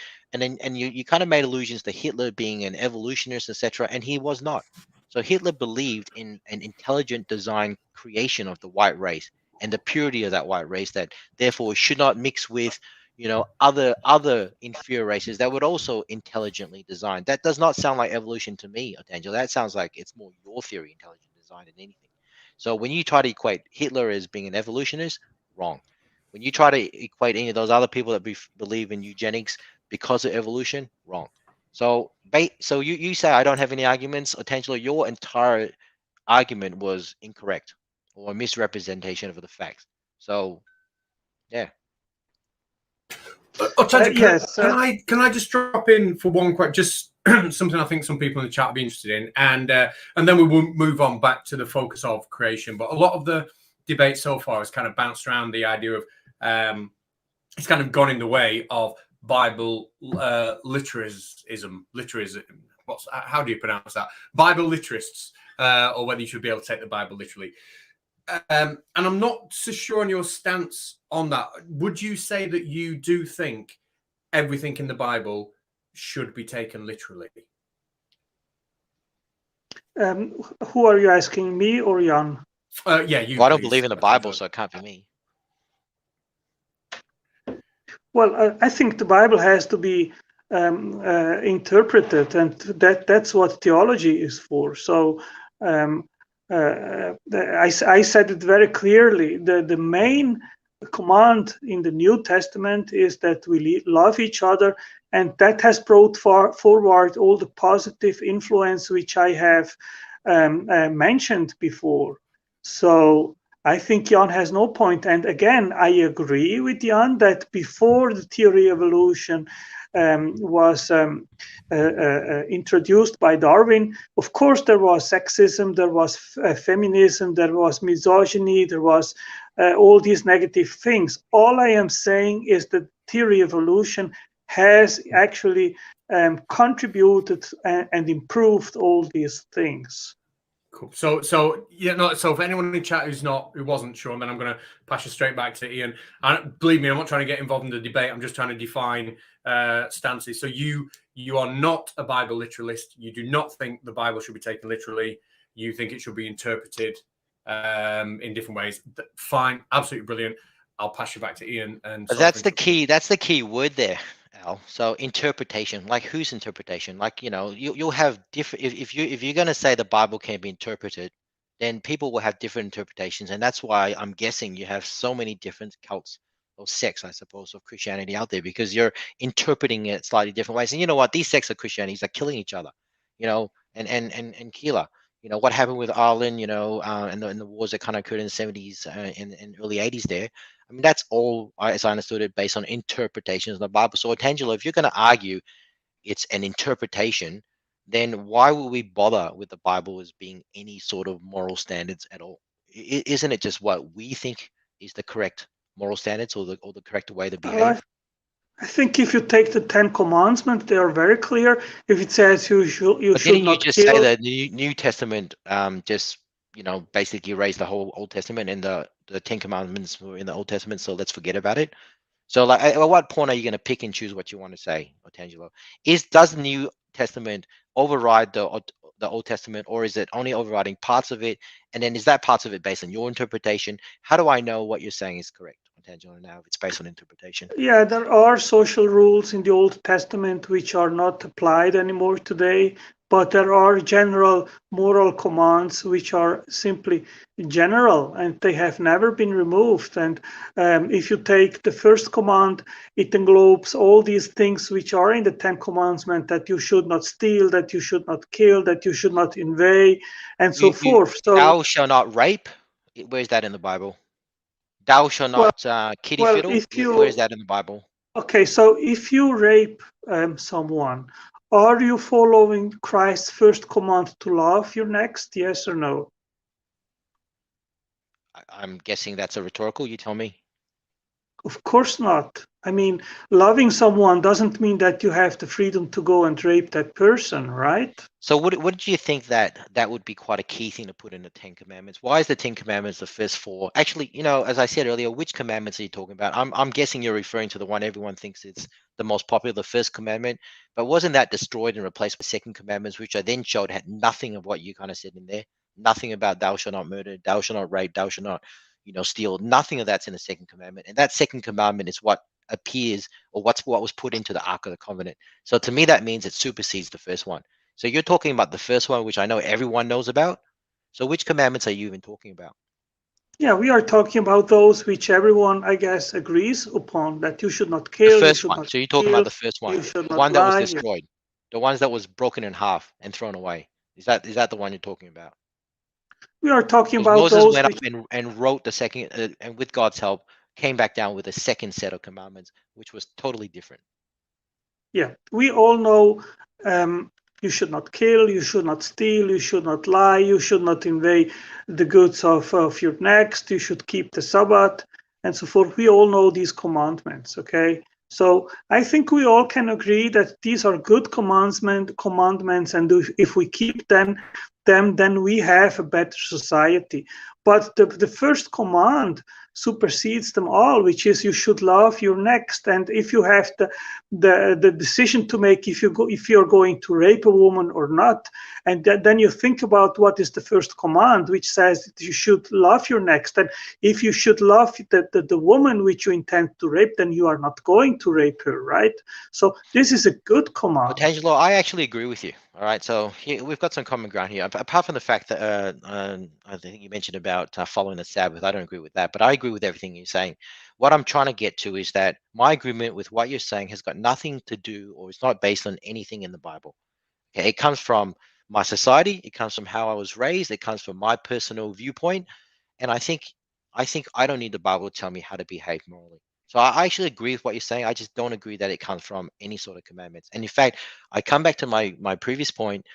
kind of made allusions to Hitler being an evolutionist, etc. And he was not. So Hitler believed in an intelligent design creation of the white race and the purity of that white race, that therefore it should not mix with, other inferior races that would also intelligently design. That does not sound like evolution to me, Otangelo. That sounds like it's more your theory, intelligent design, than anything. So when you try to equate Hitler as being an evolutionist, wrong. When you try to equate any of those other people that believe in eugenics because of evolution, wrong. So you say I don't have any arguments, Otangelo. Your entire argument was incorrect or a misrepresentation of the facts. So, yeah. Yes. Can I just drop in for one quick, just something I think some people in the chat will be interested in, and then we will move on back to the focus of creation. But a lot of the debate so far has kind of bounced around the idea of it's kind of gone in the way of Bible literalism. How do you pronounce that? Bible literists, or whether you should be able to take the Bible literally. And I'm not so sure on your stance on that. Would you say that you do think everything in the Bible should be taken literally? Who are you asking, me or Jan? Yeah, you. Well, I don't believe in the Bible, so it can't be me. Well, I think the Bible has to be interpreted, and that's what theology is for. So I said it very clearly. The main command in the New Testament is that we love each other, and that has brought forward all the positive influence which I have mentioned before. So I think Jan has no point. And again, I agree with Jan that before the theory of evolution was introduced by Darwin, of course, there was sexism, there was feminism, there was misogyny, there was all these negative things. All I am saying is that theory of evolution has actually contributed and improved all these things. Cool. So for anyone in the chat who wasn't sure, then I'm going to pass you straight back to Ian. And believe me, I'm not trying to get involved in the debate. I'm just trying to define stances. So you are not a Bible literalist. You do not think the Bible should be taken literally. You think it should be interpreted in different ways. Fine, absolutely brilliant. I'll pass you back to Ian. And but that's the key. That's the key word there. So interpretation, like whose interpretation? Like, you'll have different, if you're going to say the Bible can be interpreted, then people will have different interpretations. And that's why I'm guessing you have so many different cults or sects, I suppose, of Christianity out there, because you're interpreting it slightly different ways. And you know what? These sects of Christianity are killing each other, and Keela. What happened with Ireland, and the wars that kind of occurred in the 70s and early 80s there. I mean, that's all, as I understood it, based on interpretations of the Bible. So, Otangelo, if you're going to argue it's an interpretation, then why would we bother with the Bible as being any sort of moral standards at all? Isn't it just what we think is the correct moral standards or the correct way to behave? I think if you take the 10 Commandments, they are very clear. If it says you should not kill. Didn't you just say that the New Testament just basically erased the whole Old Testament, and the 10 Commandments were in the Old Testament, so let's forget about it? So, like, at what point are you going to pick and choose what you want to say, Otangelo? Does the New Testament override the Old Testament, or is it only overriding parts of it? And then is that parts of it based on your interpretation? How do I know what you're saying is correct, Otangelo, now if it's based on interpretation? Yeah, there are social rules in the Old Testament which are not applied anymore today, but there are general moral commands which are simply general, and they have never been removed. And if you take the first command, it englobes all these things which are in the 10 Commandments, that you should not steal, that you should not kill, that you should not invade, and so forth. So thou shall not rape. Where is that in the Bible? Thou shall not kitty fiddle. Where is that in the Bible? Okay, so if you rape someone, Are you following Christ's first command to love your next? Yes or no? I'm guessing that's a rhetorical. You tell me. Of course not. I mean, loving someone doesn't mean that you have the freedom to go and rape that person, right? So what do you think that would be quite a key thing to put in the Ten Commandments? Why is the Ten Commandments the first four? Actually, as I said earlier, which commandments are you talking about? I'm guessing you're referring to the one everyone thinks is the most popular, the first commandment. But wasn't that destroyed and replaced with second commandments, which I then showed had nothing of what you kind of said in there? Nothing about thou shalt not murder, thou shalt not rape, thou shalt not, steal. Nothing of that's in the second commandment. And that second commandment is what appears, or what was put into the Ark of the Covenant. So to me, that means it supersedes the first one. So you're talking about the first one, which I know everyone knows about. So which commandments are you even talking about? Yeah, we are talking about those which everyone, I guess, agrees upon, that you should not The kill, you first should one. not So you're talking steal, about the first one, you should the not one that was lie. destroyed, the ones that was broken in half and thrown away. Is that the one you're talking about? We are talking Because about Moses those went up which, and wrote the second, and with God's help, came back down with a second set of commandments, which was totally different. yeah, we all know you should not kill, you should not steal, you should not lie, you should not invade the goods of your next, you should keep the Sabbath, and so forth. We all know these commandments, okay? So I think we all can agree that these are good commandments, and if we keep them, then we have a better society. But the first command supersedes them all, which is you should love your next. And if you have the decision to make if you're going to rape a woman or not, and then you think about what is the first command, which says that you should love your next. And if you should love the woman which you intend to rape, then you are not going to rape her, right? So this is a good command. Otangelo, I actually agree with you. All right, so here, we've got some common ground here. Apart from the fact that I think you mentioned about following the Sabbath, I don't agree with that, but I agree with everything you're saying. What I'm trying to get to is that my agreement with what you're saying has got nothing to do, or it's not based on anything in the Bible. Okay, it comes from my society, it comes from how I was raised, it comes from my personal viewpoint, and I think I don't need the Bible to tell me how to behave morally. So I actually agree with what you're saying. I just don't agree that it comes from any sort of commandments. And in fact, I come back to my previous point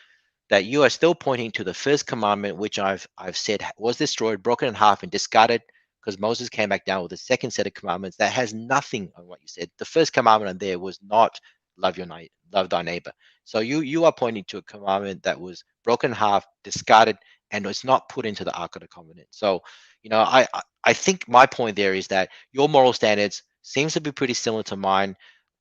that you are still pointing to the first commandment, which I've said was destroyed, broken in half, and discarded because Moses came back down with a second set of commandments that has nothing on what you said. The first commandment on there was not love love thy neighbor. So you are pointing to a commandment that was broken in half, discarded, and was not put into the Ark of the Covenant. So, I think my point there is that your moral standards seems to be pretty similar to mine.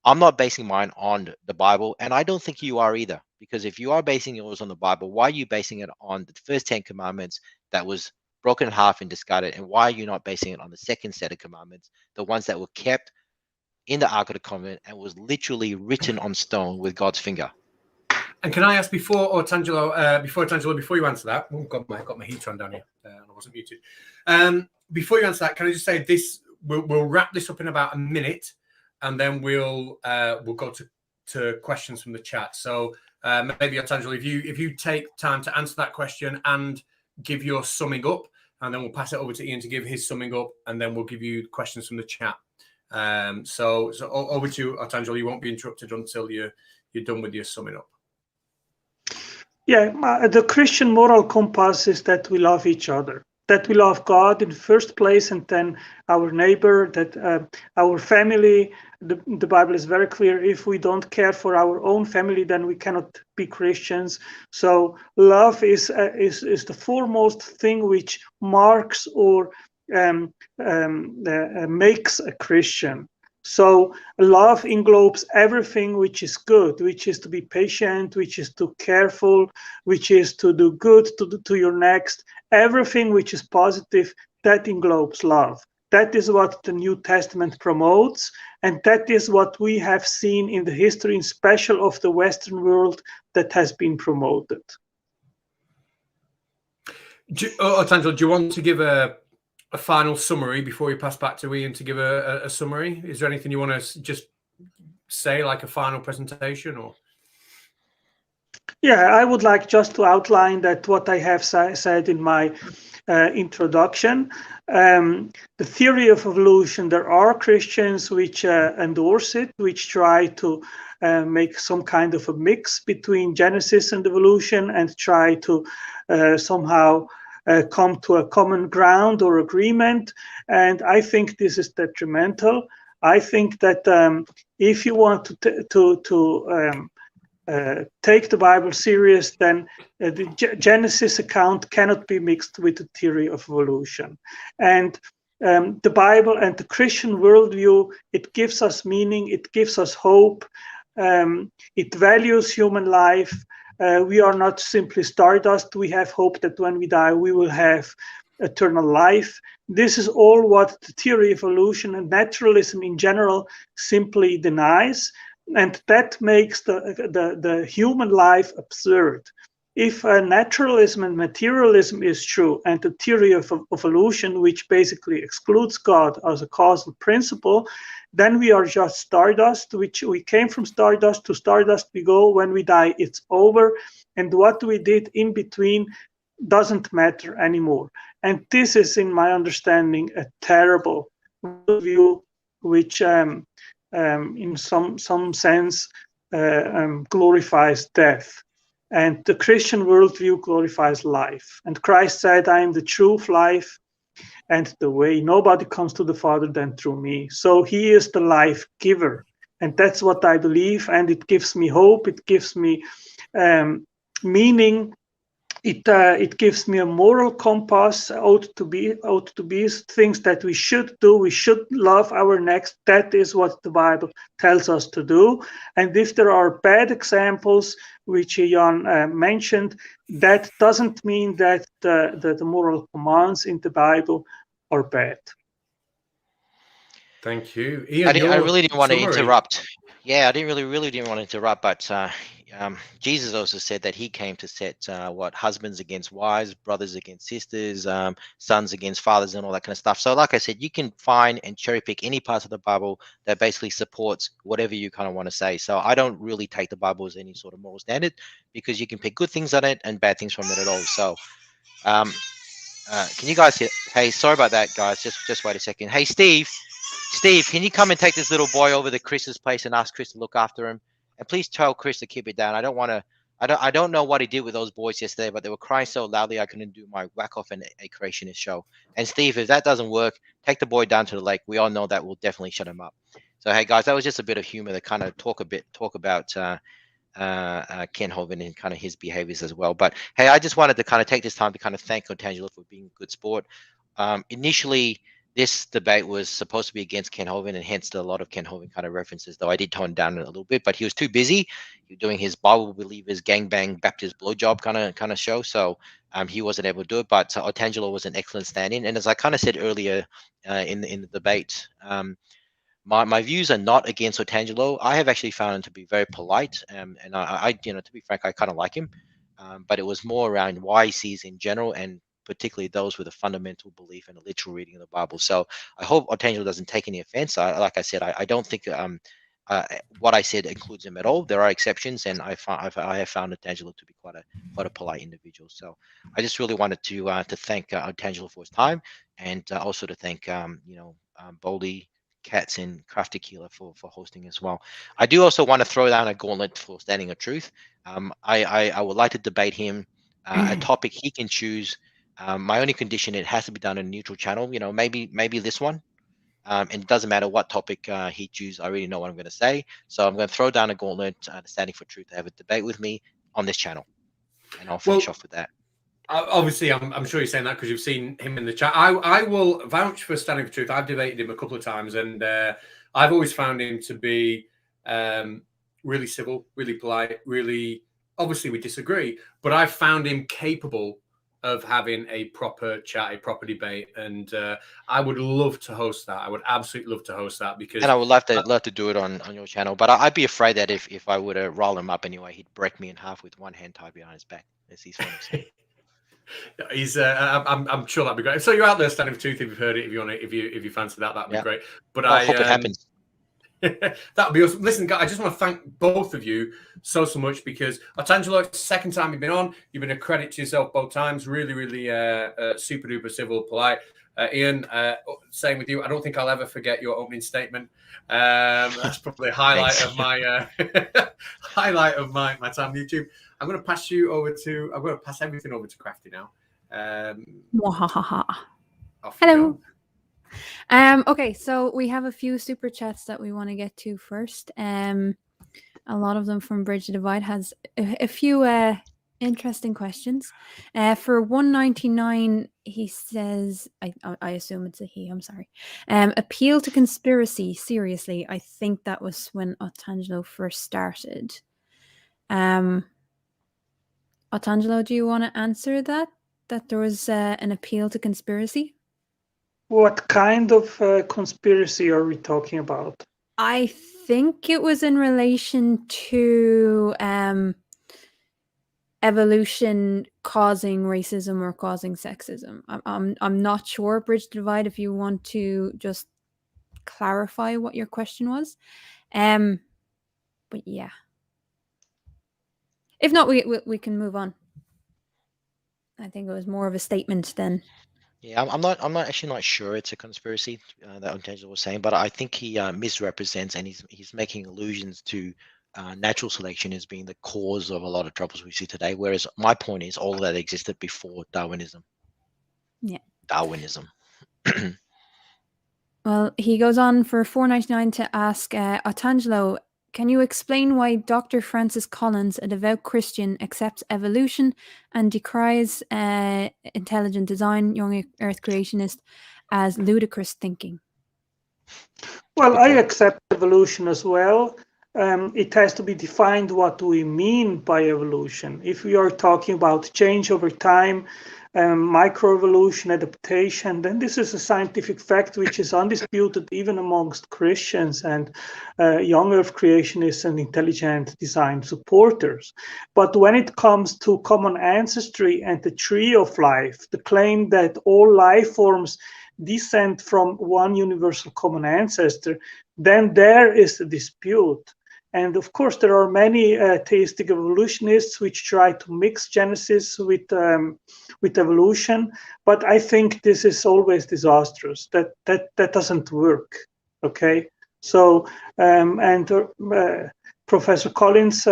I'm not basing mine on the Bible, and I don't think you are either. Because if you are basing yours on the Bible, why are you basing it on the first 10 commandments that was broken in half and discarded? And why are you not basing it on the second set of commandments, the ones that were kept in the Ark of the Covenant and was literally written on stone with God's finger? And can I ask before you answer that? Oh, got my heater on down here. I wasn't muted. Before you answer that, can I just say this? We'll wrap this up in about a minute, and then we'll go to questions from the chat. So maybe Otangelo, if you take time to answer that question and give your summing up, and then we'll pass it over to Ian to give his summing up, and then we'll give you questions from the chat. So over to you, Otangelo. You won't be interrupted until you're done with your summing up. Yeah, the Christian moral compass is that we love each other, that we love God in the first place, and then our neighbor, that our family. The Bible is very clear. If we don't care for our own family, then we cannot be Christians. So love is the foremost thing which marks or makes a Christian. So love englobes everything which is good, which is to be patient, which is to careful, which is to do good to your next. Everything which is positive, that englobes love. That is what the New Testament promotes, and that is what we have seen in the history, in special of the Western world, that has been promoted. Otangelo, do you want to give a final summary before we pass back to Ian to give a summary? Is there anything you want to just say, like a final presentation, or? Yeah, I would like just to outline that what I have said in my introduction. The theory of evolution, there are Christians which endorse it, which try to make some kind of a mix between Genesis and evolution and try to somehow come to a common ground or agreement. And I think this is detrimental. I think that if you want to take the Bible serious, then the Genesis account cannot be mixed with the theory of evolution. And the Bible and the Christian worldview, it gives us meaning, it gives us hope, it values human life. We are not simply stardust. We have hope that when we die, we will have eternal life. This is all what the theory of evolution and naturalism in general simply denies. And that makes the human life absurd. If naturalism and materialism is true, and the theory of evolution, which basically excludes God as a causal principle, then we are just stardust, which we came from stardust to stardust we go. When we die, it's over. And what we did in between doesn't matter anymore. And this is, in my understanding, a terrible view, which in some sense glorifies death. And the Christian worldview glorifies life. And Christ said, I am the truth, life, and the way. Nobody comes to the Father than through me. So he is the life giver. And that's what I believe. And it gives me hope. It gives me meaning. It gives me a moral compass, ought to be things that we should do. We should love our next. That is what the Bible tells us to do. And if there are bad examples, which Jan mentioned, that doesn't mean that the moral commands in the Bible are bad. Thank you. Ian, I really didn't want to summary. interrupt. Yeah, I really didn't want to interrupt, but Jesus also said that he came to set husbands against wives, brothers against sisters, sons against fathers, and all that kind of stuff. So like I said, you can find and cherry pick any parts of the Bible that basically supports whatever you kind of want to say. So I don't really take the Bible as any sort of moral standard, because you can pick good things on it and bad things from it at all. So can you guys hear? Hey, sorry about that, guys. Just wait a second. Hey, Steve, can you come and take this little boy over to Chris's place and ask Chris to look after him? And please tell Chris to keep it down. I don't know what he did with those boys yesterday, but they were crying so loudly I couldn't do my whack off and a creationist show. And Steve, if that doesn't work, take the boy down to the lake. We all know that will definitely shut him up. So hey guys, that was just a bit of humor to kind of talk about Ken Hovind and kind of his behaviors as well. But hey, I just wanted to kind of take this time to kind of thank Otangelo for being a good sport. Initially, this debate was supposed to be against Ken Hovind, and hence a lot of Ken Hovind kind of references, though I did tone down a little bit, but he was too busy. He was doing his Bible Believers gangbang Baptist blowjob kind of show, so he wasn't able to do it. But Otangelo was an excellent stand-in, and as I kind of said earlier in the debate, my views are not against Otangelo. I have actually found him to be very polite, and I to be frank, I kind of like him, but it was more around YECs in general, and particularly those with a fundamental belief and a literal reading of the Bible. So I hope Otangelo doesn't take any offense. Like I said, I don't think what I said includes him at all. There are exceptions, and I have found Otangelo to be quite a polite individual. So I just really wanted to thank Otangelo for his time, and also to thank Boldy, Katz, and Craft Tequila for hosting as well. I do also want to throw down a gauntlet for Standing of Truth. I would like to debate him a topic he can choose. My only condition, it has to be done on a neutral channel. Maybe this one. And it doesn't matter what topic he chooses. I already know what I'm going to say. So I'm going to throw down a gauntlet to Standing for Truth to have a debate with me on this channel, and I'll finish off with that. Obviously, I'm sure you're saying that because you've seen him in the chat. I will vouch for Standing for Truth. I've debated him a couple of times, and I've always found him to be really civil, really polite, really. Obviously, we disagree, but I've found him capable of having a proper chat, a proper debate, and I would love to host that. I would absolutely love to host that, because and I would love to do it on your channel, but I'd be afraid that if I were to roll him up anyway, he'd break me in half with one hand tied behind his back, as he's fond of saying. He's I'm sure that'd be great. So you're out there, Standing for Truth. If you've heard it, if you fancy that, that'd be great. But I hope it happens. That'd be awesome. Listen, guys, I just want to thank both of you so much because Otangelo, it's the second time you've been on. You've been a credit to yourself both times. Really, really super duper civil, polite. Ian, same with you. I don't think I'll ever forget your opening statement. That's probably a highlight of my highlight of my time on YouTube. I'm going to pass you over to. I'm going to pass everything over to Crafty now. Hello. Okay, so we have a few super chats that we want to get to first. A lot of them from Bridge the Divide has a few interesting questions. For 199, he says, I assume it's a he, I'm sorry. Appeal to conspiracy, seriously. I think that was when Otangelo first started. Otangelo, do you want to answer that? That there was an appeal to conspiracy? What kind of conspiracy are we talking about? I think it was in relation to evolution causing racism or causing sexism. I'm not sure, Bridge Divide, if you want to just clarify what your question was. But yeah. If not, we can move on. I think it was more of a statement than. Yeah, I'm actually not sure it's a conspiracy that Otangelo was saying, but I think he misrepresents and he's making allusions to natural selection as being the cause of a lot of troubles we see today. Whereas my point is all of that existed before Darwinism. Yeah. Darwinism. Well, he goes on for 499 to ask Otangelo, can you explain why Dr. Francis Collins, a devout Christian, accepts evolution and decries intelligent design, young Earth creationist, as ludicrous thinking? Well, I accept evolution as well. It has to be defined what do we mean by evolution. If we are talking about change over time, microevolution, adaptation, then this is a scientific fact which is undisputed even amongst Christians and young Earth creationists and intelligent design supporters. But when it comes to common ancestry and the tree of life, the claim that all life forms descend from one universal common ancestor, then there is a dispute. And of course, there are many theistic evolutionists which try to mix Genesis with evolution, but I think this is always disastrous. That doesn't work. Okay, so Professor Collins,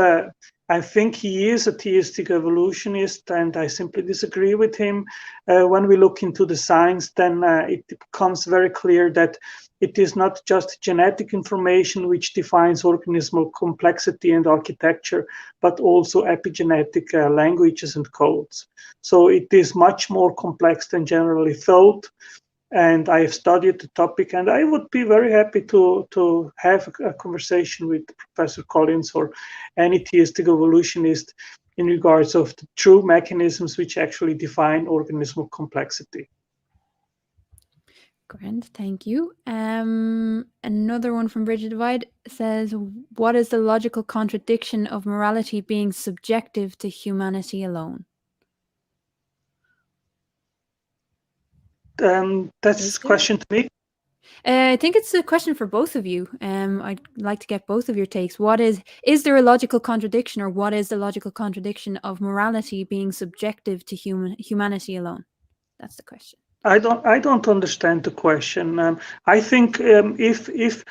I think he is a theistic evolutionist, and I simply disagree with him. When we look into the science, then it becomes very clear that it is not just genetic information which defines organismal complexity and architecture, but also epigenetic languages and codes. So it is much more complex than generally thought. And I have studied the topic, and I would be very happy to have a conversation with Professor Collins or any theistic evolutionist in regards of the true mechanisms which actually define organismal complexity. Grand, thank you. Another one from Bridge the Divide says, what is the logical contradiction of morality being subjective to humanity alone? That's a question to me. I think it's a question for both of you. I'd like to get both of your takes. Is there a logical contradiction, or what is the logical contradiction of morality being subjective to humanity alone? That's the question. I don't understand the question. I think if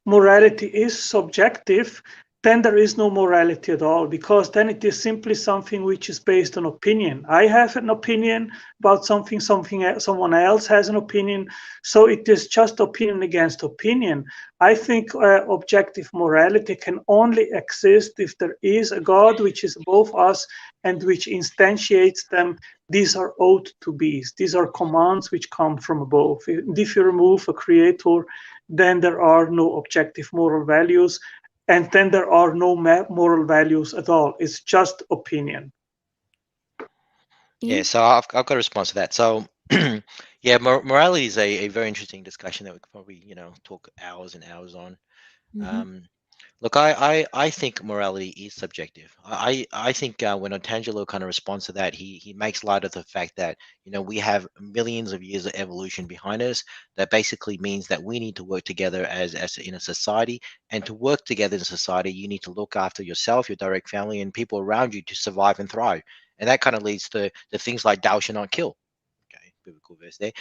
morality is subjective, then there is no morality at all, because then it is simply something which is based on opinion. I have an opinion about something, someone else has an opinion, so it is just opinion against opinion. I think objective morality can only exist if there is a God which is above us and which instantiates them. These are ought to be's. These are commands which come from above. And if you remove a creator, then there are no objective moral values, and then there are no moral values at all. It's just opinion. Yeah, so I've got a response to that. So yeah, morality is a very interesting discussion that we could probably talk hours and hours on. Look, I think morality is subjective. I think when Otangelo kind of responds to that, he makes light of the fact that we have millions of years of evolution behind us. That basically means that we need to work together as in a society, and to work together in society, you need to look after yourself, your direct family, and people around you to survive and thrive. And that kind of leads to the things like "thou shalt not kill." Okay, biblical verse there.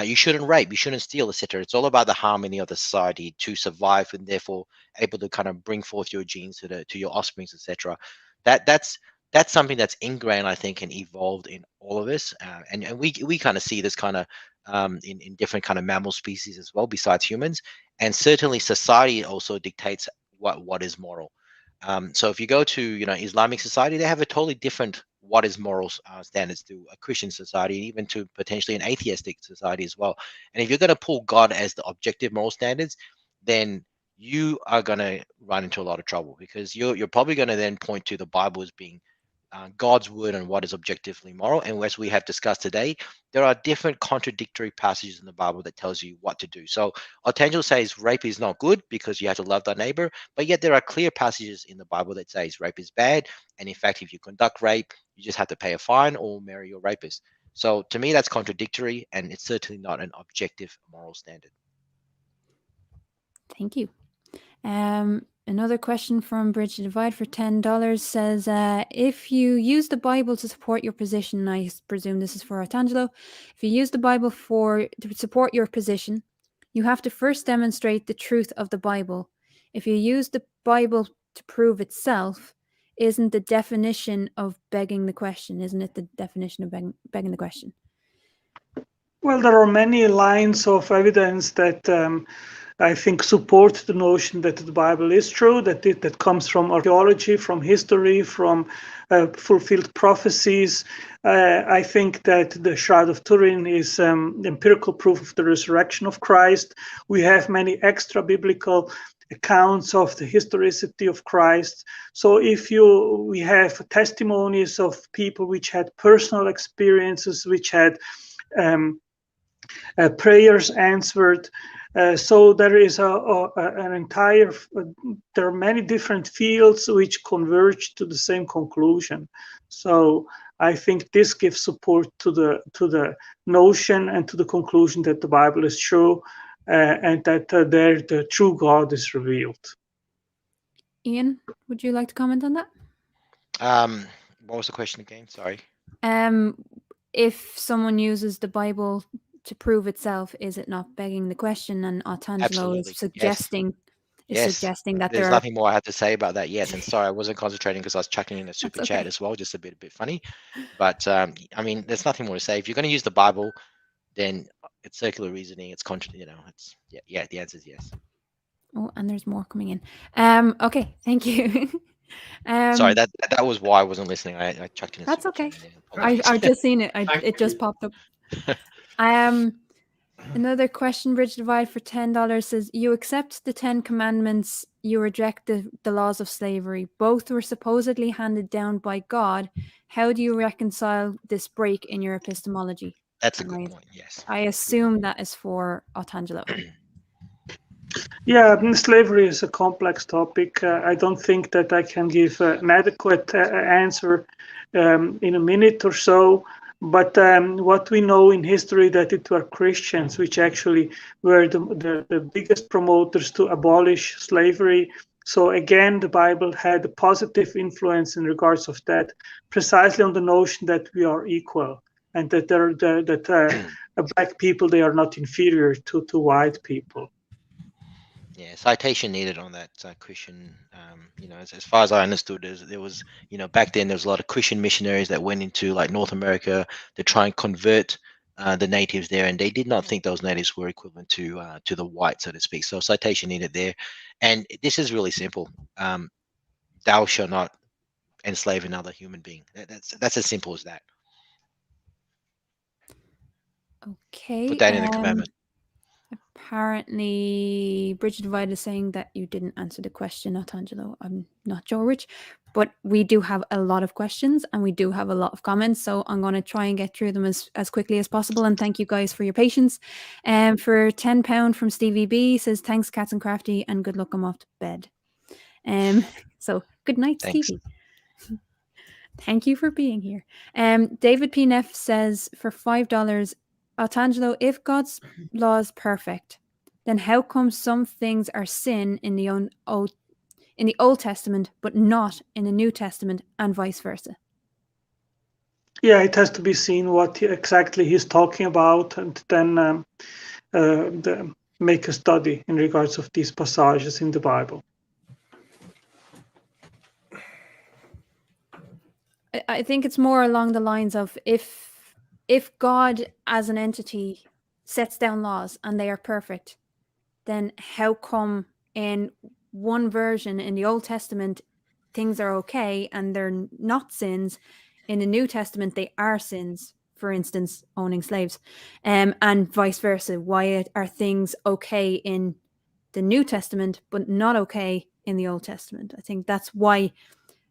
You shouldn't rape, you shouldn't steal, etc. It's all about the harmony of the society to survive, and therefore able to kind of bring forth your genes to your offsprings, etc. That's something that's ingrained, I think, and evolved in all of us. And we kind of see this kind of in different kind of mammal species as well, besides humans. And certainly society also dictates what is moral. So if you go to Islamic society, they have a totally different what is moral standards to a Christian society, and even to potentially an atheistic society as well. And if you're going to pull God as the objective moral standards, then you are going to run into a lot of trouble, because you're probably going to then point to the Bible as being God's word and what is objectively moral. And as we have discussed today, there are different contradictory passages in the Bible that tells you what to do. So Otangelo says rape is not good because you have to love thy neighbor, but yet there are clear passages in the Bible that says rape is bad. And in fact, if you conduct rape, you just have to pay a fine or marry your rapist. So to me, that's contradictory, and it's certainly not an objective moral standard. Thank you. Another question from Bridge to Divide for $10 says, if you use the Bible to support your position, I presume this is for Otangelo, if you use the Bible to support your position, you have to first demonstrate the truth of the Bible. If you use the Bible to prove itself, isn't the definition of begging the question? Isn't it the definition of begging the question? Well, there are many lines of evidence that I think support the notion that the Bible is true, that comes from archaeology, from history, from fulfilled prophecies. I think that the Shroud of Turin is empirical proof of the resurrection of Christ. We have many extra biblical accounts of the historicity of Christ. So we have testimonies of people which had personal experiences, which had prayers answered. So there is an entire. There are many different fields which converge to the same conclusion. So I think this gives support to the notion and to the conclusion that the Bible is true, and that there the true God is revealed. Ian, would you like to comment on that? What was the question again? Sorry. If someone uses the Bible to prove itself, is it not begging the question? And Otangelo is suggesting that there's nothing more I have to say about that. Yes, and sorry, I wasn't concentrating because I was chucking in a super chat as well, just a bit funny. But I mean, there's nothing more to say. If you're going to use the Bible, then it's circular reasoning. It's it's the answer is yes. Oh, and there's more coming in. Okay, thank you. Sorry, that was why I wasn't listening. I chucked in. That's okay. I've just seen it. It just popped up. Another question, Bridge Divide for $10 says, you accept the 10 commandments, you reject the laws of slavery. Both were supposedly handed down by God. How do you reconcile this break in your epistemology? That's a good point, yes. I assume that is for Otangelo. Yeah, slavery is a complex topic. I don't think that I can give an adequate answer in a minute or so. But what we know in history, that it were Christians which actually were the biggest promoters to abolish slavery. So again, the Bible had a positive influence in regards of that, precisely on the notion that we are equal, and that black people, they are not inferior to white people. Yeah, citation needed on that Christian. As far as I understood, there was, back then there was a lot of Christian missionaries that went into like North America to try and convert the natives there, and they did not think those natives were equivalent to the white, so to speak. So citation needed there, and this is really simple. Thou shalt not enslave another human being. That's as simple as that. Okay. Put that in the commandment. Apparently, Bridge Divide is saying that you didn't answer the question, Otangelo. I'm not sure which, but we do have a lot of questions and we do have a lot of comments, so I'm going to try and get through them as quickly as possible. And thank you guys for your patience. For £10 from Stevie B says, thanks, Cats and Crafty, and good luck. I'm off to bed. So good night, Thanks. Stevie. Thank you for being here. David P. Neff says for $5, Otangelo, if God's law is perfect, then how come some things are sin in the Old Testament, but not in the New Testament, and vice versa? Yeah, it has to be seen what exactly he's talking about, and then make a study in regards of these passages in the Bible. I think it's more along the lines of if God as an entity sets down laws and they are perfect, then how come in one version in the Old Testament things are okay and they're not sins, in the New Testament they are sins, for instance owning slaves, and vice versa? Why are things okay in the New Testament but not okay in the Old Testament? I think that's why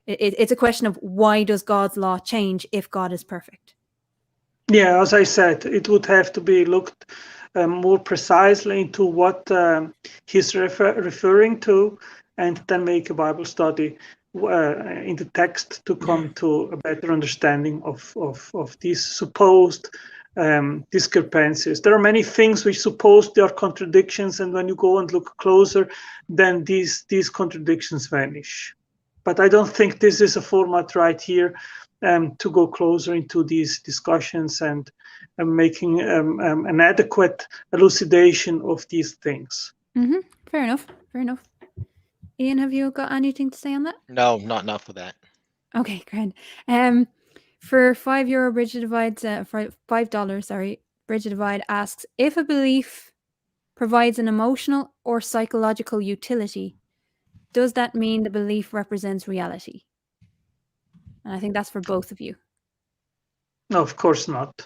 it's a question of why does God's law change if God is perfect? Yeah, as I said, it would have to be looked more precisely into what he's referring to, and then make a Bible study in the text to come to a better understanding of these supposed discrepancies. There are many things which suppose they are contradictions, and when you go and look closer, then these contradictions vanish. But I don't think this is a format right here to go closer into these discussions and making an adequate elucidation of these things. Mm-hmm. Fair enough. Fair enough. Ian, have you got anything to say on that? No, not for that. Okay, great. For €5, Bridget divides. For $5, sorry, Bridget Divide asks, if a belief provides an emotional or psychological utility, does that mean the belief represents reality? And I think that's for both of you. No, of course not.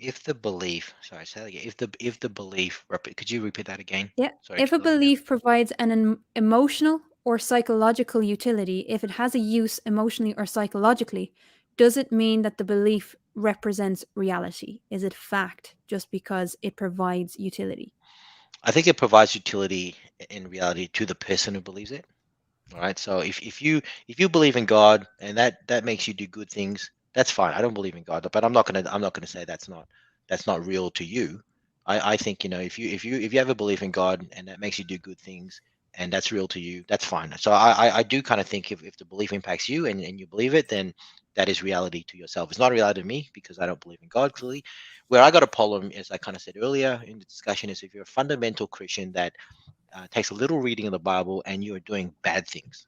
If the belief, sorry, say that again. If the belief, could you repeat that again? Yeah. Sorry, If a belief provides an emotional or psychological utility, if it has a use emotionally or psychologically, does it mean that the belief represents reality? Is it fact just because it provides utility? I think it provides utility in reality to the person who believes it. All right. So if you believe in God and that makes you do good things, that's fine. I don't believe in God, but I'm not gonna say that's not real to you. I think, if you ever believe in God and that makes you do good things and that's real to you, that's fine. So I do kind of think if the belief impacts you and you believe it, then that is reality to yourself. It's not reality to me because I don't believe in God clearly. Where I got a problem, as I kind of said earlier in the discussion, is if you're a fundamental Christian that takes a little reading of the Bible and you are doing bad things.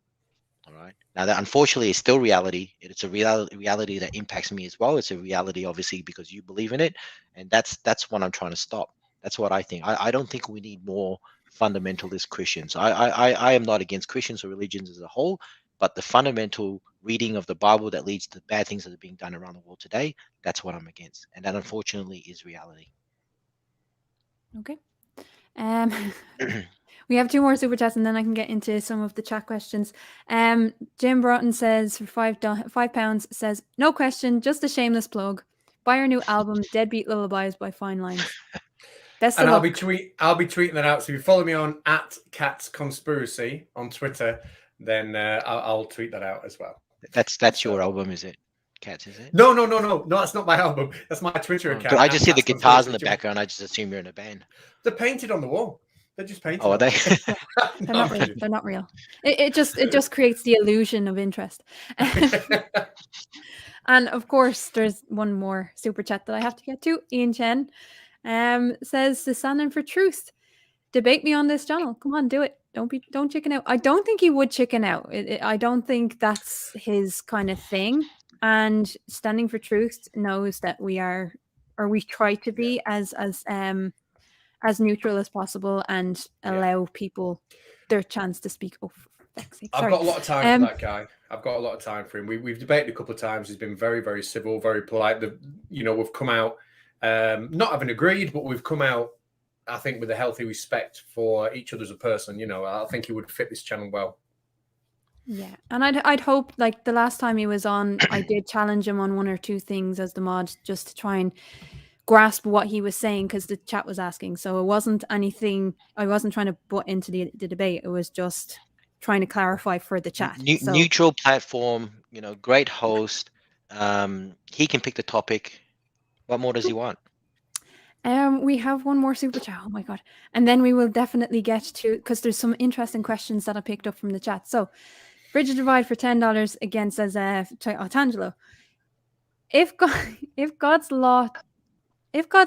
All right. Now that unfortunately is still reality. It's a reality that impacts me as well. It's a reality, obviously, because you believe in it, and that's what I'm trying to stop. That's what I think. I don't think we need more fundamentalist Christians. I am not against Christians or religions as a whole, but the fundamental reading of the Bible that leads to bad things that are being done around the world today, that's what I'm against, and that unfortunately is reality. Okay. We have 2 more super chats and then I can get into some of the chat questions. Jim Broughton says for £5 says, no question, just a shameless plug. Buy our new album, Deadbeat Lullabies by Fine Lines. Best And of I'll luck. be tweeting that out. So if you follow me on @CatsConspiracy on Twitter, then I'll tweet that out as well. That's your album, is it? Cats, is it? No. That's not my album. That's my Twitter account. I just see the guitars in the background. I just assume you're in a band. They're painted on the wall. They're just painted. Oh, are they? They're not real. They're not real. It just creates the illusion of interest. And of course, there's one more super chat that I have to get to. Ian Chen says, "The standing for truth. Debate me on this channel. Come on, do it. Don't chicken out." I don't think he would chicken out. I don't think that's his kind of thing. And standing for truth knows that we are, or we try to be, as neutral as possible and allow people their chance to speak. Oh, for fuck's sake. I've got a lot of time for that guy. I've got a lot of time for him. We've debated a couple of times. He's been very, very civil, very polite. We've come out not having agreed, but we've come out, I think, with a healthy respect for each other as a person. I think he would fit this channel well. Yeah, and I'd hope, like the last time he was on, I did challenge him on 1 or 2 things as the mod, just to try and grasp what he was saying because the chat was asking. So it wasn't anything. I wasn't trying to butt into the debate. It was just trying to clarify for the chat. So Neutral platform, you know, great host. He can pick the topic. What more does he want? we have one more super chat. Oh my god! And then we will definitely get to, because there's some interesting questions that I picked up from the chat. So, Bridge of Divide for $10 again says, Otangelo, if God's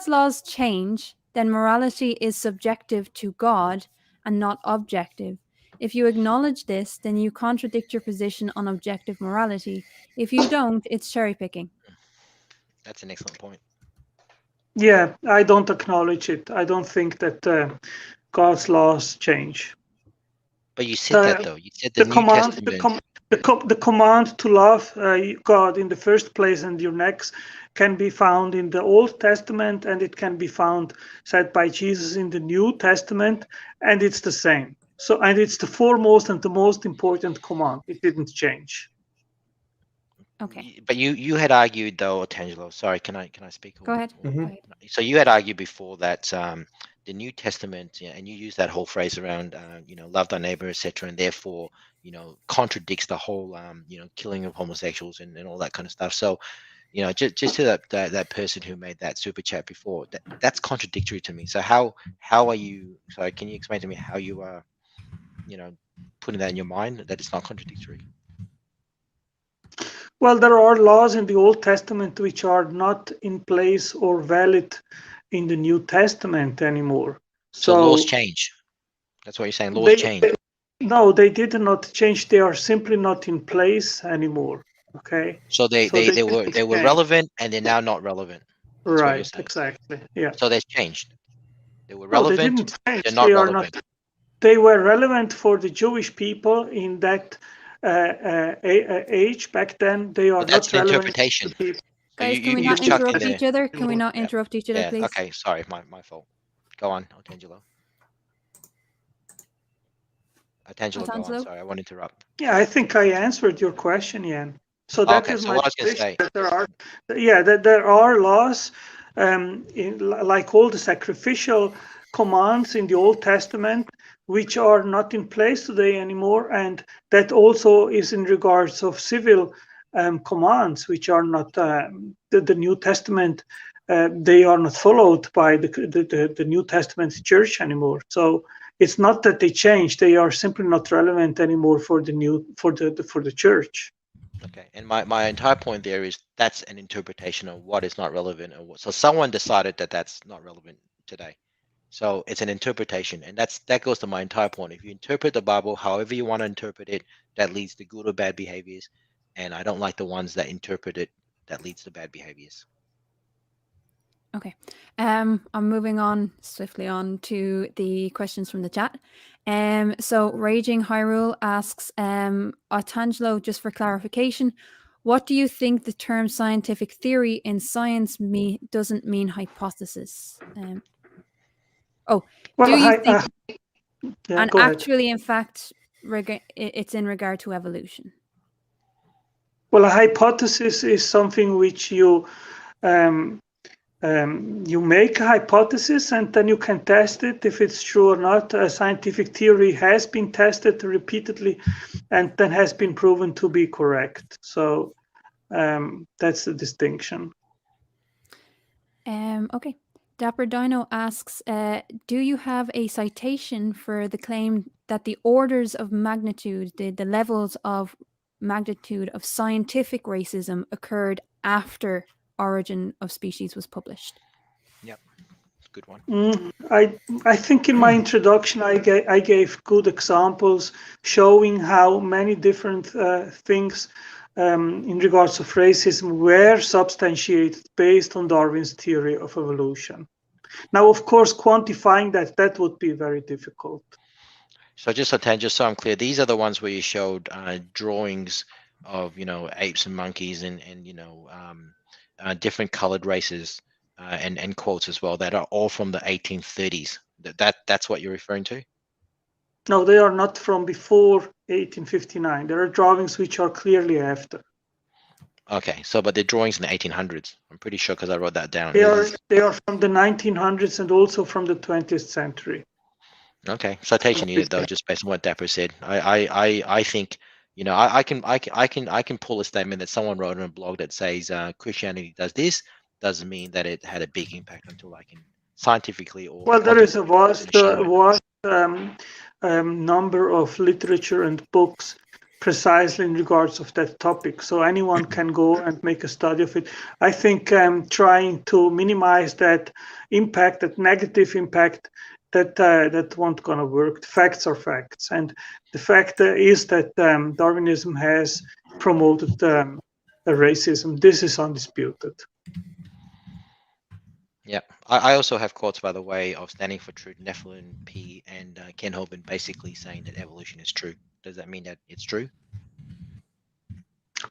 laws change, then morality is subjective to God and not objective. If you acknowledge this, then you contradict your position on objective morality. If you don't, it's cherry picking. That's an excellent point. Yeah, I don't acknowledge it. I don't think that God's laws change. But you said that though. You said the New command, Testament. the command to love God in the first place and your next can be found in the Old Testament, and it can be found said by Jesus in the New Testament, and it's the same. So, and it's the foremost and the most important command. It didn't change. Okay. But you had argued though, Otangelo. Sorry, can I speak? Go ahead. Mm-hmm. Go ahead. So you had argued before that the New Testament, and you use that whole phrase around, you know, love thy neighbor, etc., and therefore, you know, contradicts the whole, you know, killing of homosexuals and all that kind of stuff. So, you know, just to that person who made that super chat before, that's contradictory to me. So how are you? Sorry, can you explain to me how you are, you know, putting that in your mind that it's not contradictory? Well, there are laws in the Old Testament which are not in place or valid in the New Testament anymore. So laws change. That's what you're saying. Laws change. No, they did not change. They are simply not in place anymore. Okay. So they were relevant, and they're now not relevant. That's what you're Right. saying. Exactly. Yeah. So they've changed. They were No, they relevant. didn't change. They're not They relevant. are not. They were relevant for the Jewish people in that age back then. They are But that's not an relevant. interpretation. Guys, can we not interrupt each other? Can we not interrupt each other, please? Okay, sorry, my fault. Go on, Otangelo. Otangelo, go on. Sorry, I won't interrupt. Yeah, I think I answered your question, Jan. So that is my what I was going to say. That there are laws, like all the sacrificial commands in the Old Testament, which are not in place today anymore, and that also is in regards of civil commands, which are not the New Testament. They are not followed by the New Testament church anymore. So it's not that they changed; they are simply not relevant anymore for the church. Okay, and my entire point there is that's an interpretation of what is not relevant, so someone decided that that's not relevant today. So it's an interpretation, and that goes to my entire point. If you interpret the Bible however you want to interpret it, that leads to good or bad behaviors, and I don't like the ones that interpret it that leads to bad behaviors. Okay. I'm moving on swiftly on to the questions from the chat. So Raging Hyrule asks, Otangelo, just for clarification, what do you think the term scientific theory in science doesn't mean hypothesis? Do you think and actually, in fact, it's in regard to evolution? Well, a hypothesis is something which you make a hypothesis and then you can test it if it's true or not. A scientific theory has been tested repeatedly and then has been proven to be correct. So that's the distinction. Okay. Dapper Dino asks, do you have a citation for the claim that the orders of magnitude, the levels of magnitude of scientific racism occurred after Origin of Species was published? Yep, good one. I think in my introduction I gave good examples showing how many different things in regards of racism were substantiated based on Darwin's theory of evolution. Now, of course, quantifying that would be very difficult. So just so I'm clear, these are the ones where you showed drawings of, you know, apes and monkeys and you know, different colored races and quotes as well that are all from the 1830s. That's what you're referring to? No, they are not from before 1859. There are drawings which are clearly after. Okay, so but the drawings in the 1800s. I'm pretty sure because I wrote that down. They are from the 1900s and also from the 20th century. Okay, citation needed though, just based on what Dapper said. I think, you know, I can pull a statement that someone wrote on a blog that says Christianity does this, doesn't mean that it had a big impact until I can scientifically or well, there is a vast show it. number of literature and books precisely in regards of that topic. So anyone can go and make a study of it. I think trying to minimize that impact, that negative impact, that won't gonna work. Facts are facts, and the fact is that Darwinism has promoted racism. This is undisputed. Yeah, I also have quotes, by the way, of Standing for Truth, Nephilim P, and Ken Hovind basically saying that evolution is true. Does that mean that it's true?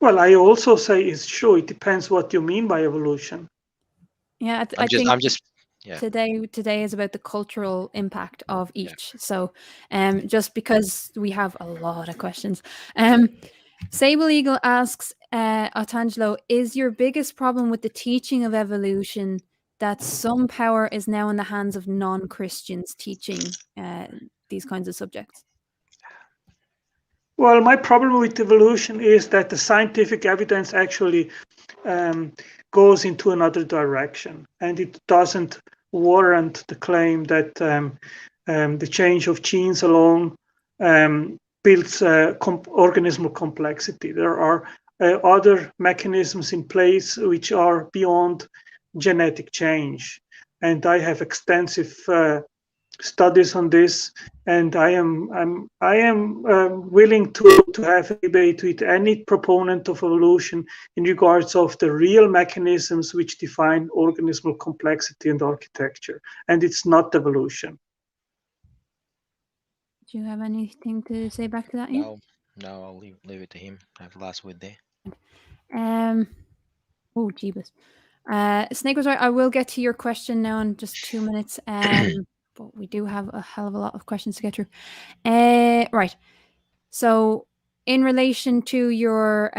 Well, I also say it's true. It depends what you mean by evolution. Yeah, I'm just yeah. Today is about the cultural impact of each. Yeah. So, just because we have a lot of questions, Sable Eagle asks, Otangelo, is your biggest problem with the teaching of evolution that some power is now in the hands of non-Christians teaching these kinds of subjects? Well, my problem with evolution is that the scientific evidence actually goes into another direction, and it doesn't warrant the claim that the change of genes alone builds organismal complexity. There are other mechanisms in place which are beyond genetic change, and I have extensive studies on this, and I am willing to have a debate with any proponent of evolution in regards of the real mechanisms which define organismal complexity and architecture, and it's not evolution. Do you have anything to say back to that, Ian? No, I'll leave it to him. I have the last word there. Oh, jeebus. Snake was right. I will get to your question now in just 2 minutes. But we do have a hell of a lot of questions to get through. Right. So, in relation to your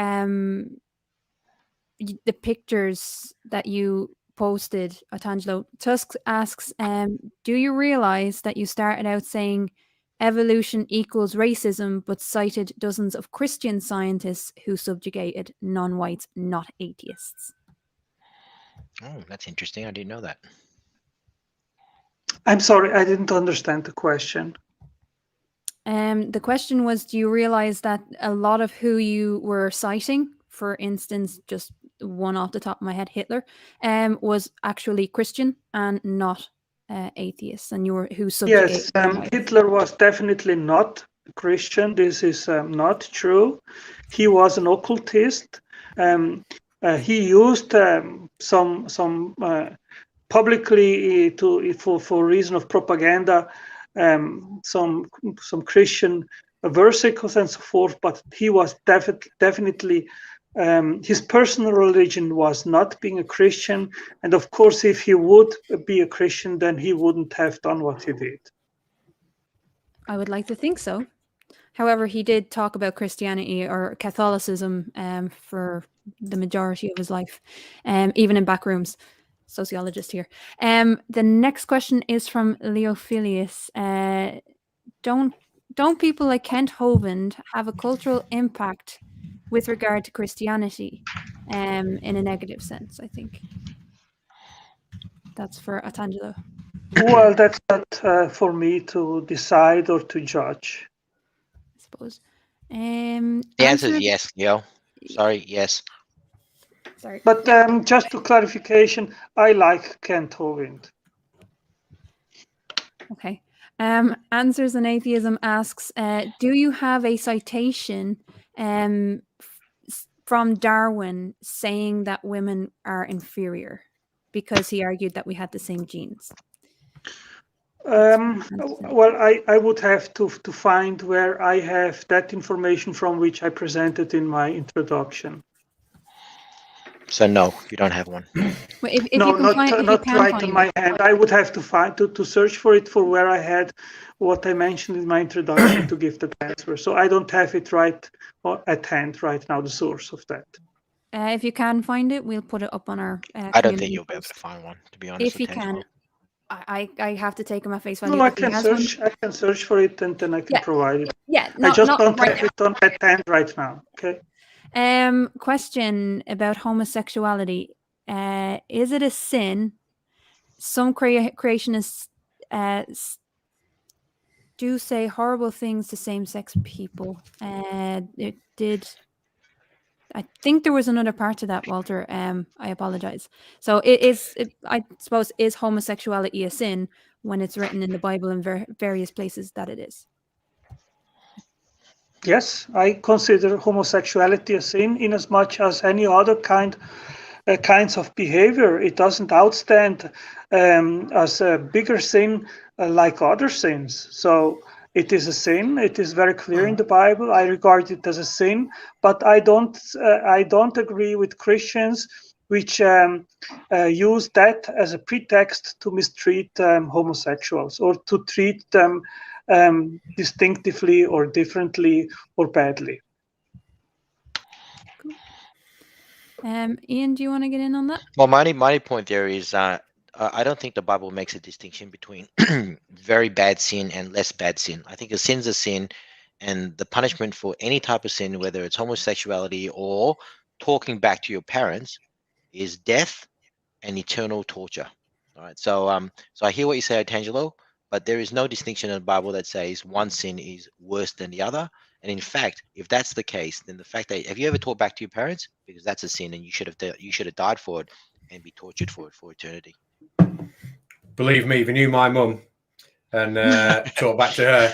the pictures that you posted, Otangelo, Tusk asks, do you realize that you started out saying evolution equals racism, but cited dozens of Christian scientists who subjugated non-whites, not atheists? Oh, that's interesting. I didn't know that. I'm sorry, I didn't understand the question. The question was, do you realize that a lot of who you were citing, for instance, just one off the top of my head, Hitler, was actually Christian and not atheists, and you were who subjugated? Yes, Hitler was definitely not Christian. This is not true. He was an occultist. He used some publicly for reason of propaganda, some Christian versicles and so forth, but he was definitely his personal religion was not being a Christian, and of course if he would be a Christian, then he wouldn't have done what he did. I would like to think so. However, he did talk about Christianity or Catholicism for the majority of his life, even in back rooms. Sociologist here. The next question is from Leophilius. Don't people like Kent Hovind have a cultural impact with regard to Christianity in a negative sense? I think that's for Otangelo. Well, that's not for me to decide or to judge, I suppose. The answer is yes, Leo. Sorry, yes. Sorry. But just to clarification, I like Kent Hovind. Okay. Answers in Atheism asks, do you have a citation from Darwin saying that women are inferior because he argued that we had the same genes? Well, I would have to find where I have that information from, which I presented in my introduction. So no, you don't have one. Well, if no, not right in my hand. I would have to find to search for it for where I had what I mentioned in my introduction to give that answer. So I don't have it right at hand right now, the source of that. If you can find it, we'll put it up on our I don't think community you'll be able post. to find one, to be honest. If you can, I have to take him at face value. No, I If he can has one, search. I can search for it, and then I can Yeah. provide it. yeah, I just not don't right have it on at hand right now. Okay. Question about homosexuality. Is it a sin? Some creationists do say horrible things to same-sex people. It did. I think there was another part to that, Walter. I apologize. So I suppose, is homosexuality a sin when it's written in the Bible in various places that it is? Yes, I consider homosexuality a sin in as much as any other kinds of behavior. It doesn't outstand as a bigger sin like other sins. So it is a sin. It is very clear in the Bible. I regard it as a sin, but I don't agree with Christians which use that as a pretext to mistreat homosexuals or to treat them distinctively or differently or badly. Ian, do you want to get in on that? Well, my point there is I don't think the Bible makes a distinction between very bad sin and less bad sin. I think a sin's a sin, and the punishment for any type of sin, whether it's homosexuality or talking back to your parents, is death and eternal torture. All right. So I hear what you say, Otangelo, but there is no distinction in the Bible that says one sin is worse than the other. And in fact, if that's the case, then the fact that, have you ever talked back to your parents? Because that's a sin, and you should have died for it and be tortured for it for eternity. Believe me, if you knew my mum and talk back to her,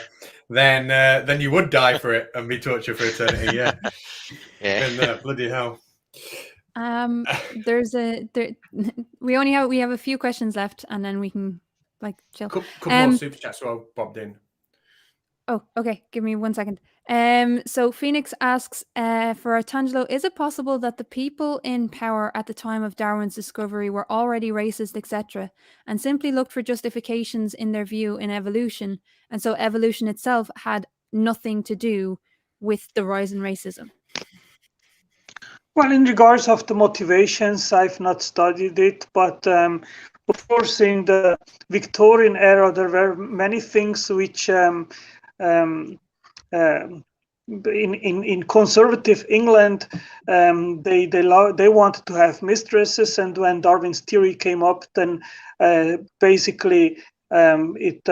then you would die for it and be tortured for eternity. Yeah. And bloody hell. We have a few questions left, and then we can chill. Couple more super chats well bobbed in. Oh, okay. Give me 1 second. So Phoenix asks, for Otangelo, is it possible that the people in power at the time of Darwin's discovery were already racist, etc., and simply looked for justifications in their view in evolution, and so evolution itself had nothing to do with the rise in racism? Well, in regards of the motivations, I've not studied it, but of course, in the Victorian era, there were many things which in conservative England, they wanted to have mistresses, and when Darwin's theory came up, then basically it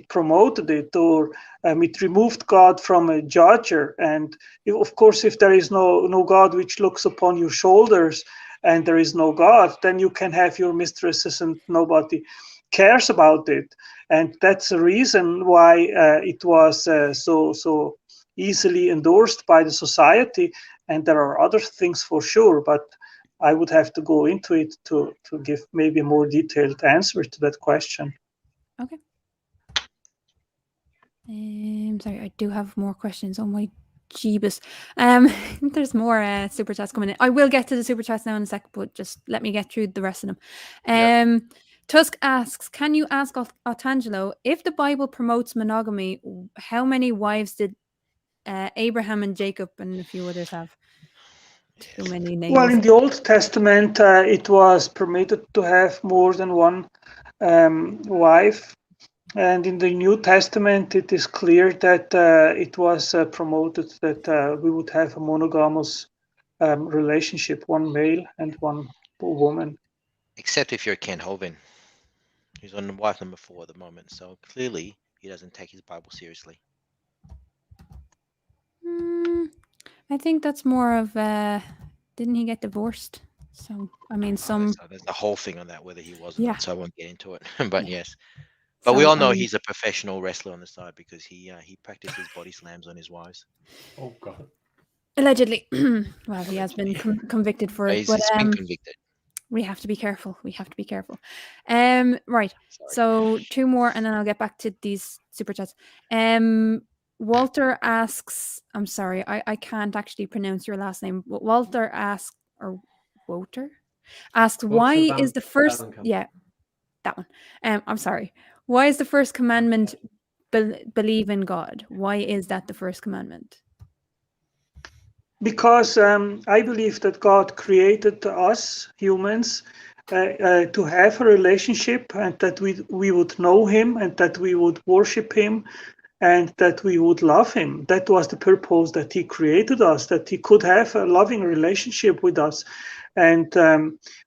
promoted it, or it removed God from a judger. And of course, if there is no God which looks upon your shoulders, and there is no God, then you can have your mistresses and nobody cares about it. And that's the reason why it was so easily endorsed by the society. And there are other things for sure, but I would have to go into it to give maybe a more detailed answer to that question. Okay. Sorry, I do have more questions. Oh my Jeebus. There's more super chats coming in. I will get to the super chats now in a sec, but just let me get through the rest of them. Tusk asks, can you ask Otangelo, if the Bible promotes monogamy, how many wives did Abraham and Jacob and a few others have? Too many names. Well, in the Old Testament, it was permitted to have more than one wife. And in the New Testament, it is clear that it was promoted that we would have a monogamous relationship, one male and one woman. Except if you're Ken Hovind. He's on wife number 4 at the moment, so clearly he doesn't take his Bible seriously. I think that's more of didn't he get divorced? So I mean, there's the whole thing on that, whether he was or not, so I won't get into it. But yes, but so, we all know he's a professional wrestler on the side because he practices body slams on his wives. Oh God! Allegedly. Well, he has been convicted for it, but he's been convicted. We have to be careful. Right. Sorry. So 2 more, and then I'll get back to these super chats. Walter asks, I'm sorry, I can't actually pronounce your last name. Walter asks, or Walter asks, why is the first, that one. I'm sorry. Why is the first commandment believe in God? Why is that the first commandment? Because I believe that God created us humans to have a relationship, and that we would know Him, and that we would worship Him, and that we would love Him. That was the purpose that He created us, that He could have a loving relationship with us. And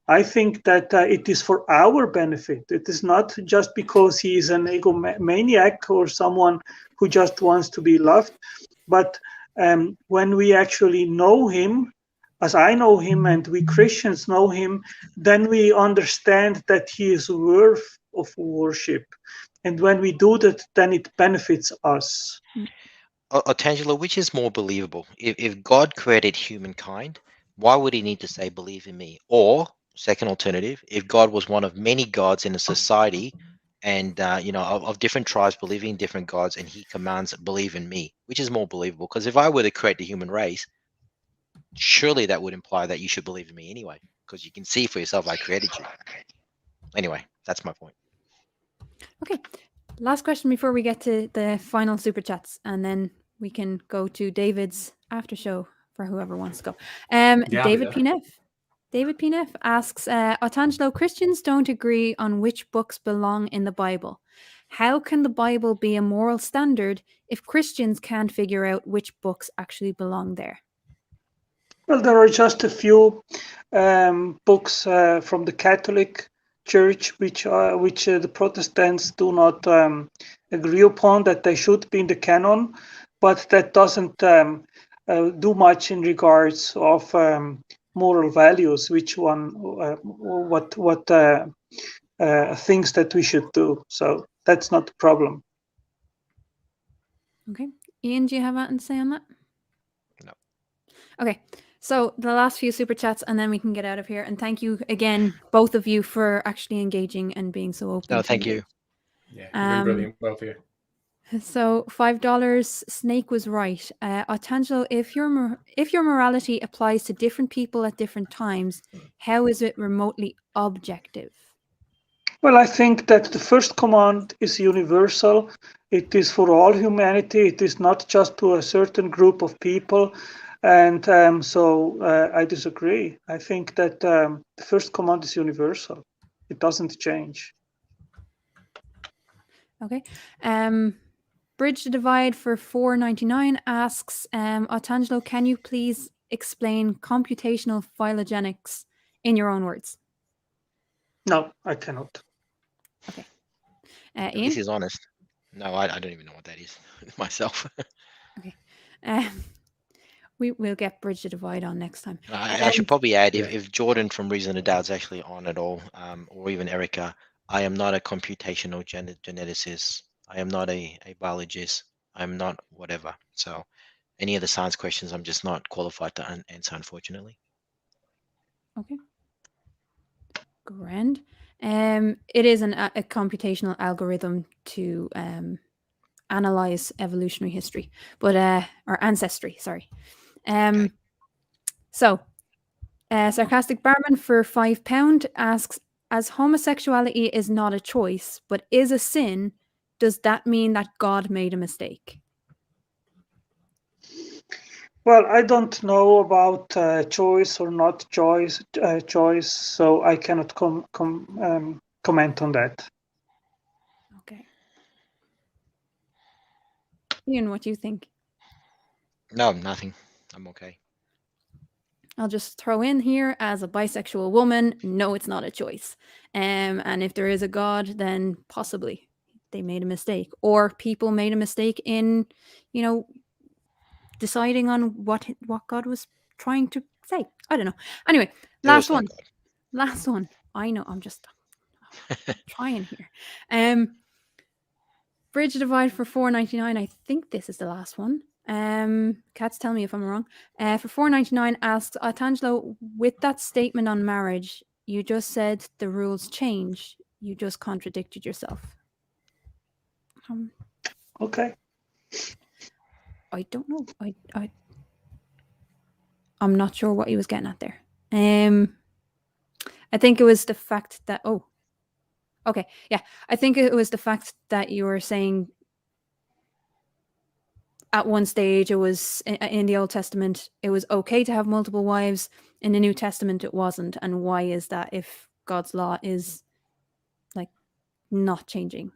I think that it is for our benefit. It is not just because He is an egomaniac or someone who just wants to be loved, but when we actually know Him, as I know Him and we Christians know Him, then we understand that He is worth of worship. And when we do that, then it benefits us. Otangelo, which is more believable? If God created humankind, why would He need to say, believe in me? Or, second alternative, if God was one of many gods in a society and, of different tribes believing in different gods, and He commands, believe in me, which is more believable? Because if I were to create the human race, surely that would imply that you should believe in me anyway, because you can see for yourself I created you. Anyway, that's my point. Okay. Last question before we get to the final super chats, and then we can go to David's after show for whoever wants to go. David P. Neff asks, Otangelo, Christians don't agree on which books belong in the Bible. How can the Bible be a moral standard if Christians can't figure out which books actually belong there? Well, there are just a few books from the Catholic Church which the Protestants do not agree upon, that they should be in the canon, but that doesn't do much in regards of moral values. Which one? What things that we should do? So that's not the problem. Okay, Ian, do you have anything to say on that? No. Okay. So the last few super chats, and then we can get out of here. And thank you again, both of you, for actually engaging and being so open. No, thank you. Yeah, you've been brilliant, both of you. So $5. Snake was right. Otangelo, if your morality applies to different people at different times, how is it remotely objective? Well, I think that the first command is universal. It is for all humanity. It is not just to a certain group of people. And so I disagree. I think that the first command is universal. It doesn't change. Okay. Bridge the Divide for $4.99 asks, Otangelo, can you please explain computational phylogenics in your own words? No, I cannot. Okay. Ian? This is honest. No, I don't even know what that is myself. Okay. We'll get Bridge the Divide on next time. I should probably add, if Jordan from Reason to Doubt is actually on at all, or even Erica, I am not a computational geneticist. I am not a biologist. I'm not whatever. So any of the science questions, I'm just not qualified to answer, unfortunately. Okay. Grand. It is a computational algorithm to analyze evolutionary history, but or ancestry, sorry. Okay. So, Sarcastic Barman for £5 asks, as homosexuality is not a choice, but is a sin, does that mean that God made a mistake? Well, I don't know about choice or not choice, so I cannot comment on that. Okay. Ian, what do you think? No, nothing. I'm okay. I'll just throw in here, as a bisexual woman, no, it's not a choice. And if there is a God, then possibly they made a mistake, or people made a mistake in, deciding on what God was trying to say. I don't know. Anyway, last one. I know, I'm just trying here. Bridge Divide for $4.99. I think this is the last one. Cats, tell me if I'm wrong. For $4.99 asks, Otangelo, with that statement on marriage, you just said the rules change. You just contradicted yourself. Okay. I don't know. I'm not sure what he was getting at there. I think it was the fact that okay, yeah. I think it was the fact that you were saying at one stage, it was in the Old Testament, it was okay to have multiple wives. In the New Testament, it wasn't. And why is that if God's law is like not changing?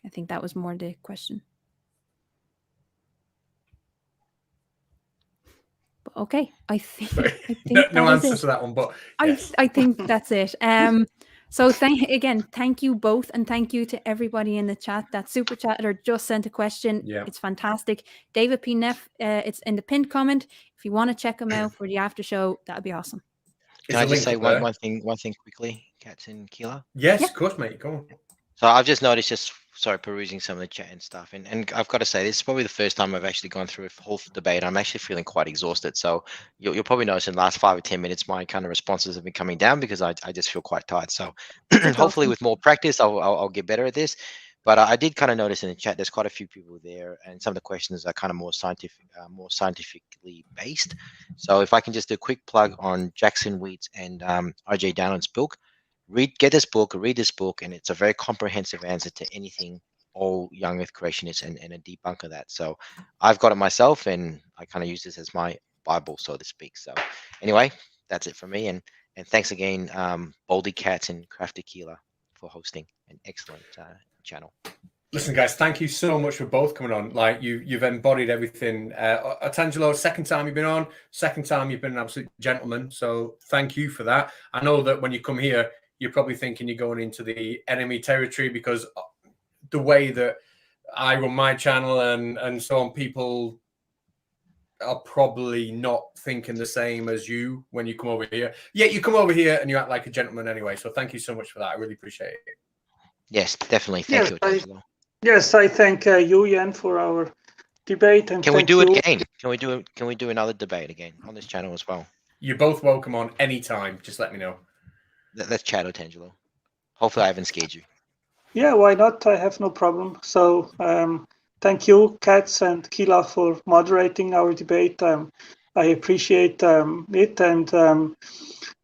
I think that was more the question. But okay, I think no answer to that one, but yes. I think that's it. So thank you both, and thank you to everybody in the chat that super chatter just sent a question. Yeah. It's fantastic. David P. Neff, it's in the pinned comment. If you want to check him out for the after show, that'd be awesome. Can I just say one thing quickly, Cats and Keela? Yes, yeah. Of course, mate. Go on. So I've just noticed, perusing some of the chat and stuff, and I've got to say, this is probably the first time I've actually gone through a whole debate. I'm actually feeling quite exhausted. So you'll probably notice in the last 5 or 10 minutes, my kind of responses have been coming down because I just feel quite tired. So hopefully with more practice, I'll get better at this. But I did kind of notice in the chat, there's quite a few people there, and some of the questions are kind of more scientifically based. So if I can just do a quick plug on Jackson Wheat's and RJ Dowland's book. Read this book, and it's a very comprehensive answer to anything all young earth creationists and a debunk of that. So I've got it myself, and I kind of use this as my Bible, so to speak. So anyway, that's it for me, and thanks again, Baldy Cats and Crafty Keela, for hosting an excellent channel. Listen, guys, thank you so much for both coming on. Like you've embodied everything. Otangelo, second time you've been on, second time you've been an absolute gentleman. So thank you for that. I know that when you come here, you're probably thinking you're going into the enemy territory, because the way that I run my channel and so on, people are probably not thinking the same as you when you come over here. Yet you come over here and you act like a gentleman anyway. So thank you so much for that. I really appreciate it. Yes, definitely. Thank you, Otangelo. Yes, I thank you, Jan, for our debate. And can we do it again? Can we do another debate again on this channel as well? You're both welcome on any time. Just let me know. Let's chat, Otangelo. Hopefully I haven't scared you. Yeah, why not? I have no problem. So thank you, Cats and Keela, for moderating our debate. I appreciate it, and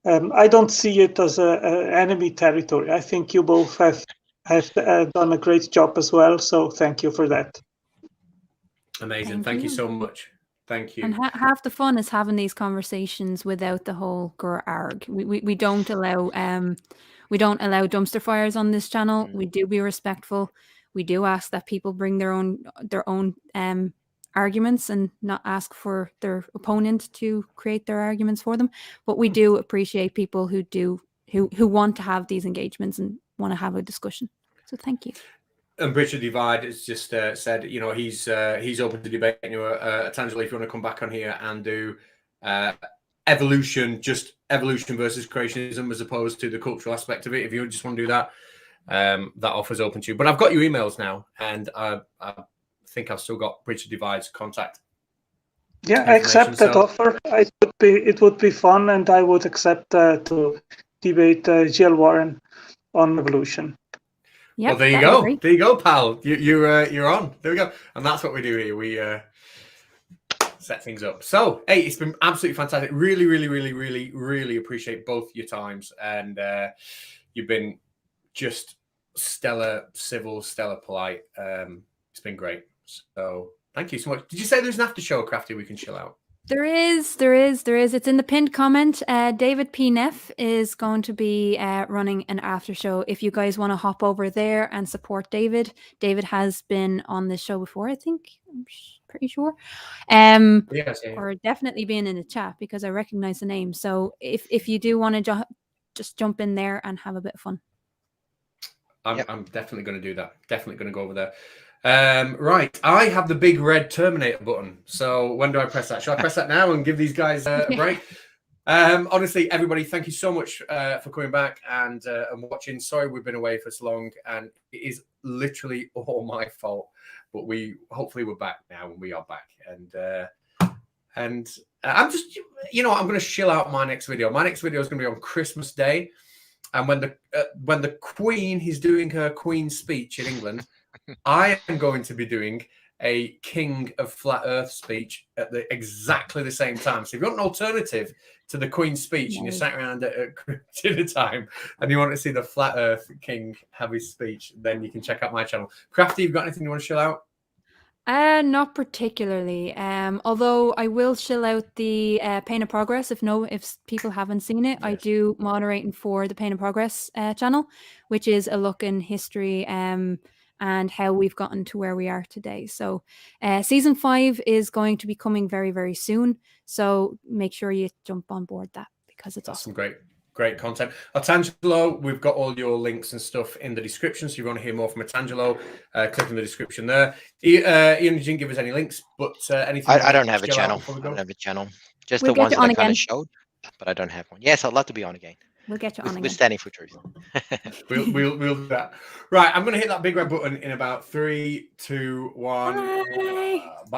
I don't see it as an enemy territory. I think you both have done a great job as well. So thank you for that. Amazing. Thank you so much. Thank you. And half the fun is having these conversations without the whole grr arg. We don't allow dumpster fires on this channel. We do be respectful. We do ask that people bring their own arguments and not ask for their opponent to create their arguments for them. But we do appreciate people who want to have these engagements and want to have a discussion. So thank you. And Richard Divide has just said, he's open to debate. Otangelo, if you want to come back on here and do evolution versus creationism as opposed to the cultural aspect of it, if you just want to do that, that offer's open to you. But I've got your emails now, and I think I've still got Richard Divide's contact. Yeah, I accept that offer. It would be fun, and I would accept to debate Jill Warren on evolution. Yep, well, there you go. There you go, pal. You're on. There we go. And that's what we do here. We set things up. So, hey, it's been absolutely fantastic. Really, really, really, really, really appreciate both your times. And you've been just stellar, civil, stellar, polite. It's been great. So, thank you so much. Did you say there's an after show, Crafty, we can chill out? There is. It's in the pinned comment. David P. Neff is going to be running an after show. If you guys want to hop over there and support David. David has been on this show before, I think. I'm pretty sure. Yes, yeah. Or definitely been in the chat because I recognize the name. So if you do want to just jump in there and have a bit of fun. I'm definitely going to do that. Definitely going to go over there. Right, I have the big red Terminator button. So when do I press that? Should I press that now and give these guys a break? Honestly, everybody, thank you so much for coming back and watching. Sorry we've been away for so long, and it is literally all my fault. But hopefully we're back now, and we are back. And I'm just, I'm going to chill out my next video. My next video is going to be on Christmas Day, and when the Queen is doing her Queen speech in England. I am going to be doing a King of Flat Earth speech at exactly the same time. So if you want an alternative to the Queen's speech and you're sat around at dinner time and you want to see the Flat Earth King have his speech, then you can check out my channel. Crafty, you've got anything you want to chill out? Not particularly. Although I will chill out the Pain of Progress if people haven't seen it. I Yes. do moderating for the Pain of Progress channel, which is a look in history and how we've gotten to where we are today. So season 5 is going to be coming very, very soon. So make sure you jump on board that because it's That's awesome. some great content. Otangelo, we've got all your links and stuff in the description. So if you want to hear more from Otangelo, click in the description there. Ian, you didn't give us any links, but anything I don't have a channel. before we I go? don't have a channel. Just We'll the get ones you that I on kind again. of showed, but I don't have one. Yes, I'd love to be on again. We'll get you on We're again. standing for truth. We'll do that. Right, I'm going to hit that big red button in about 3, 2, 1. Bye. Bye.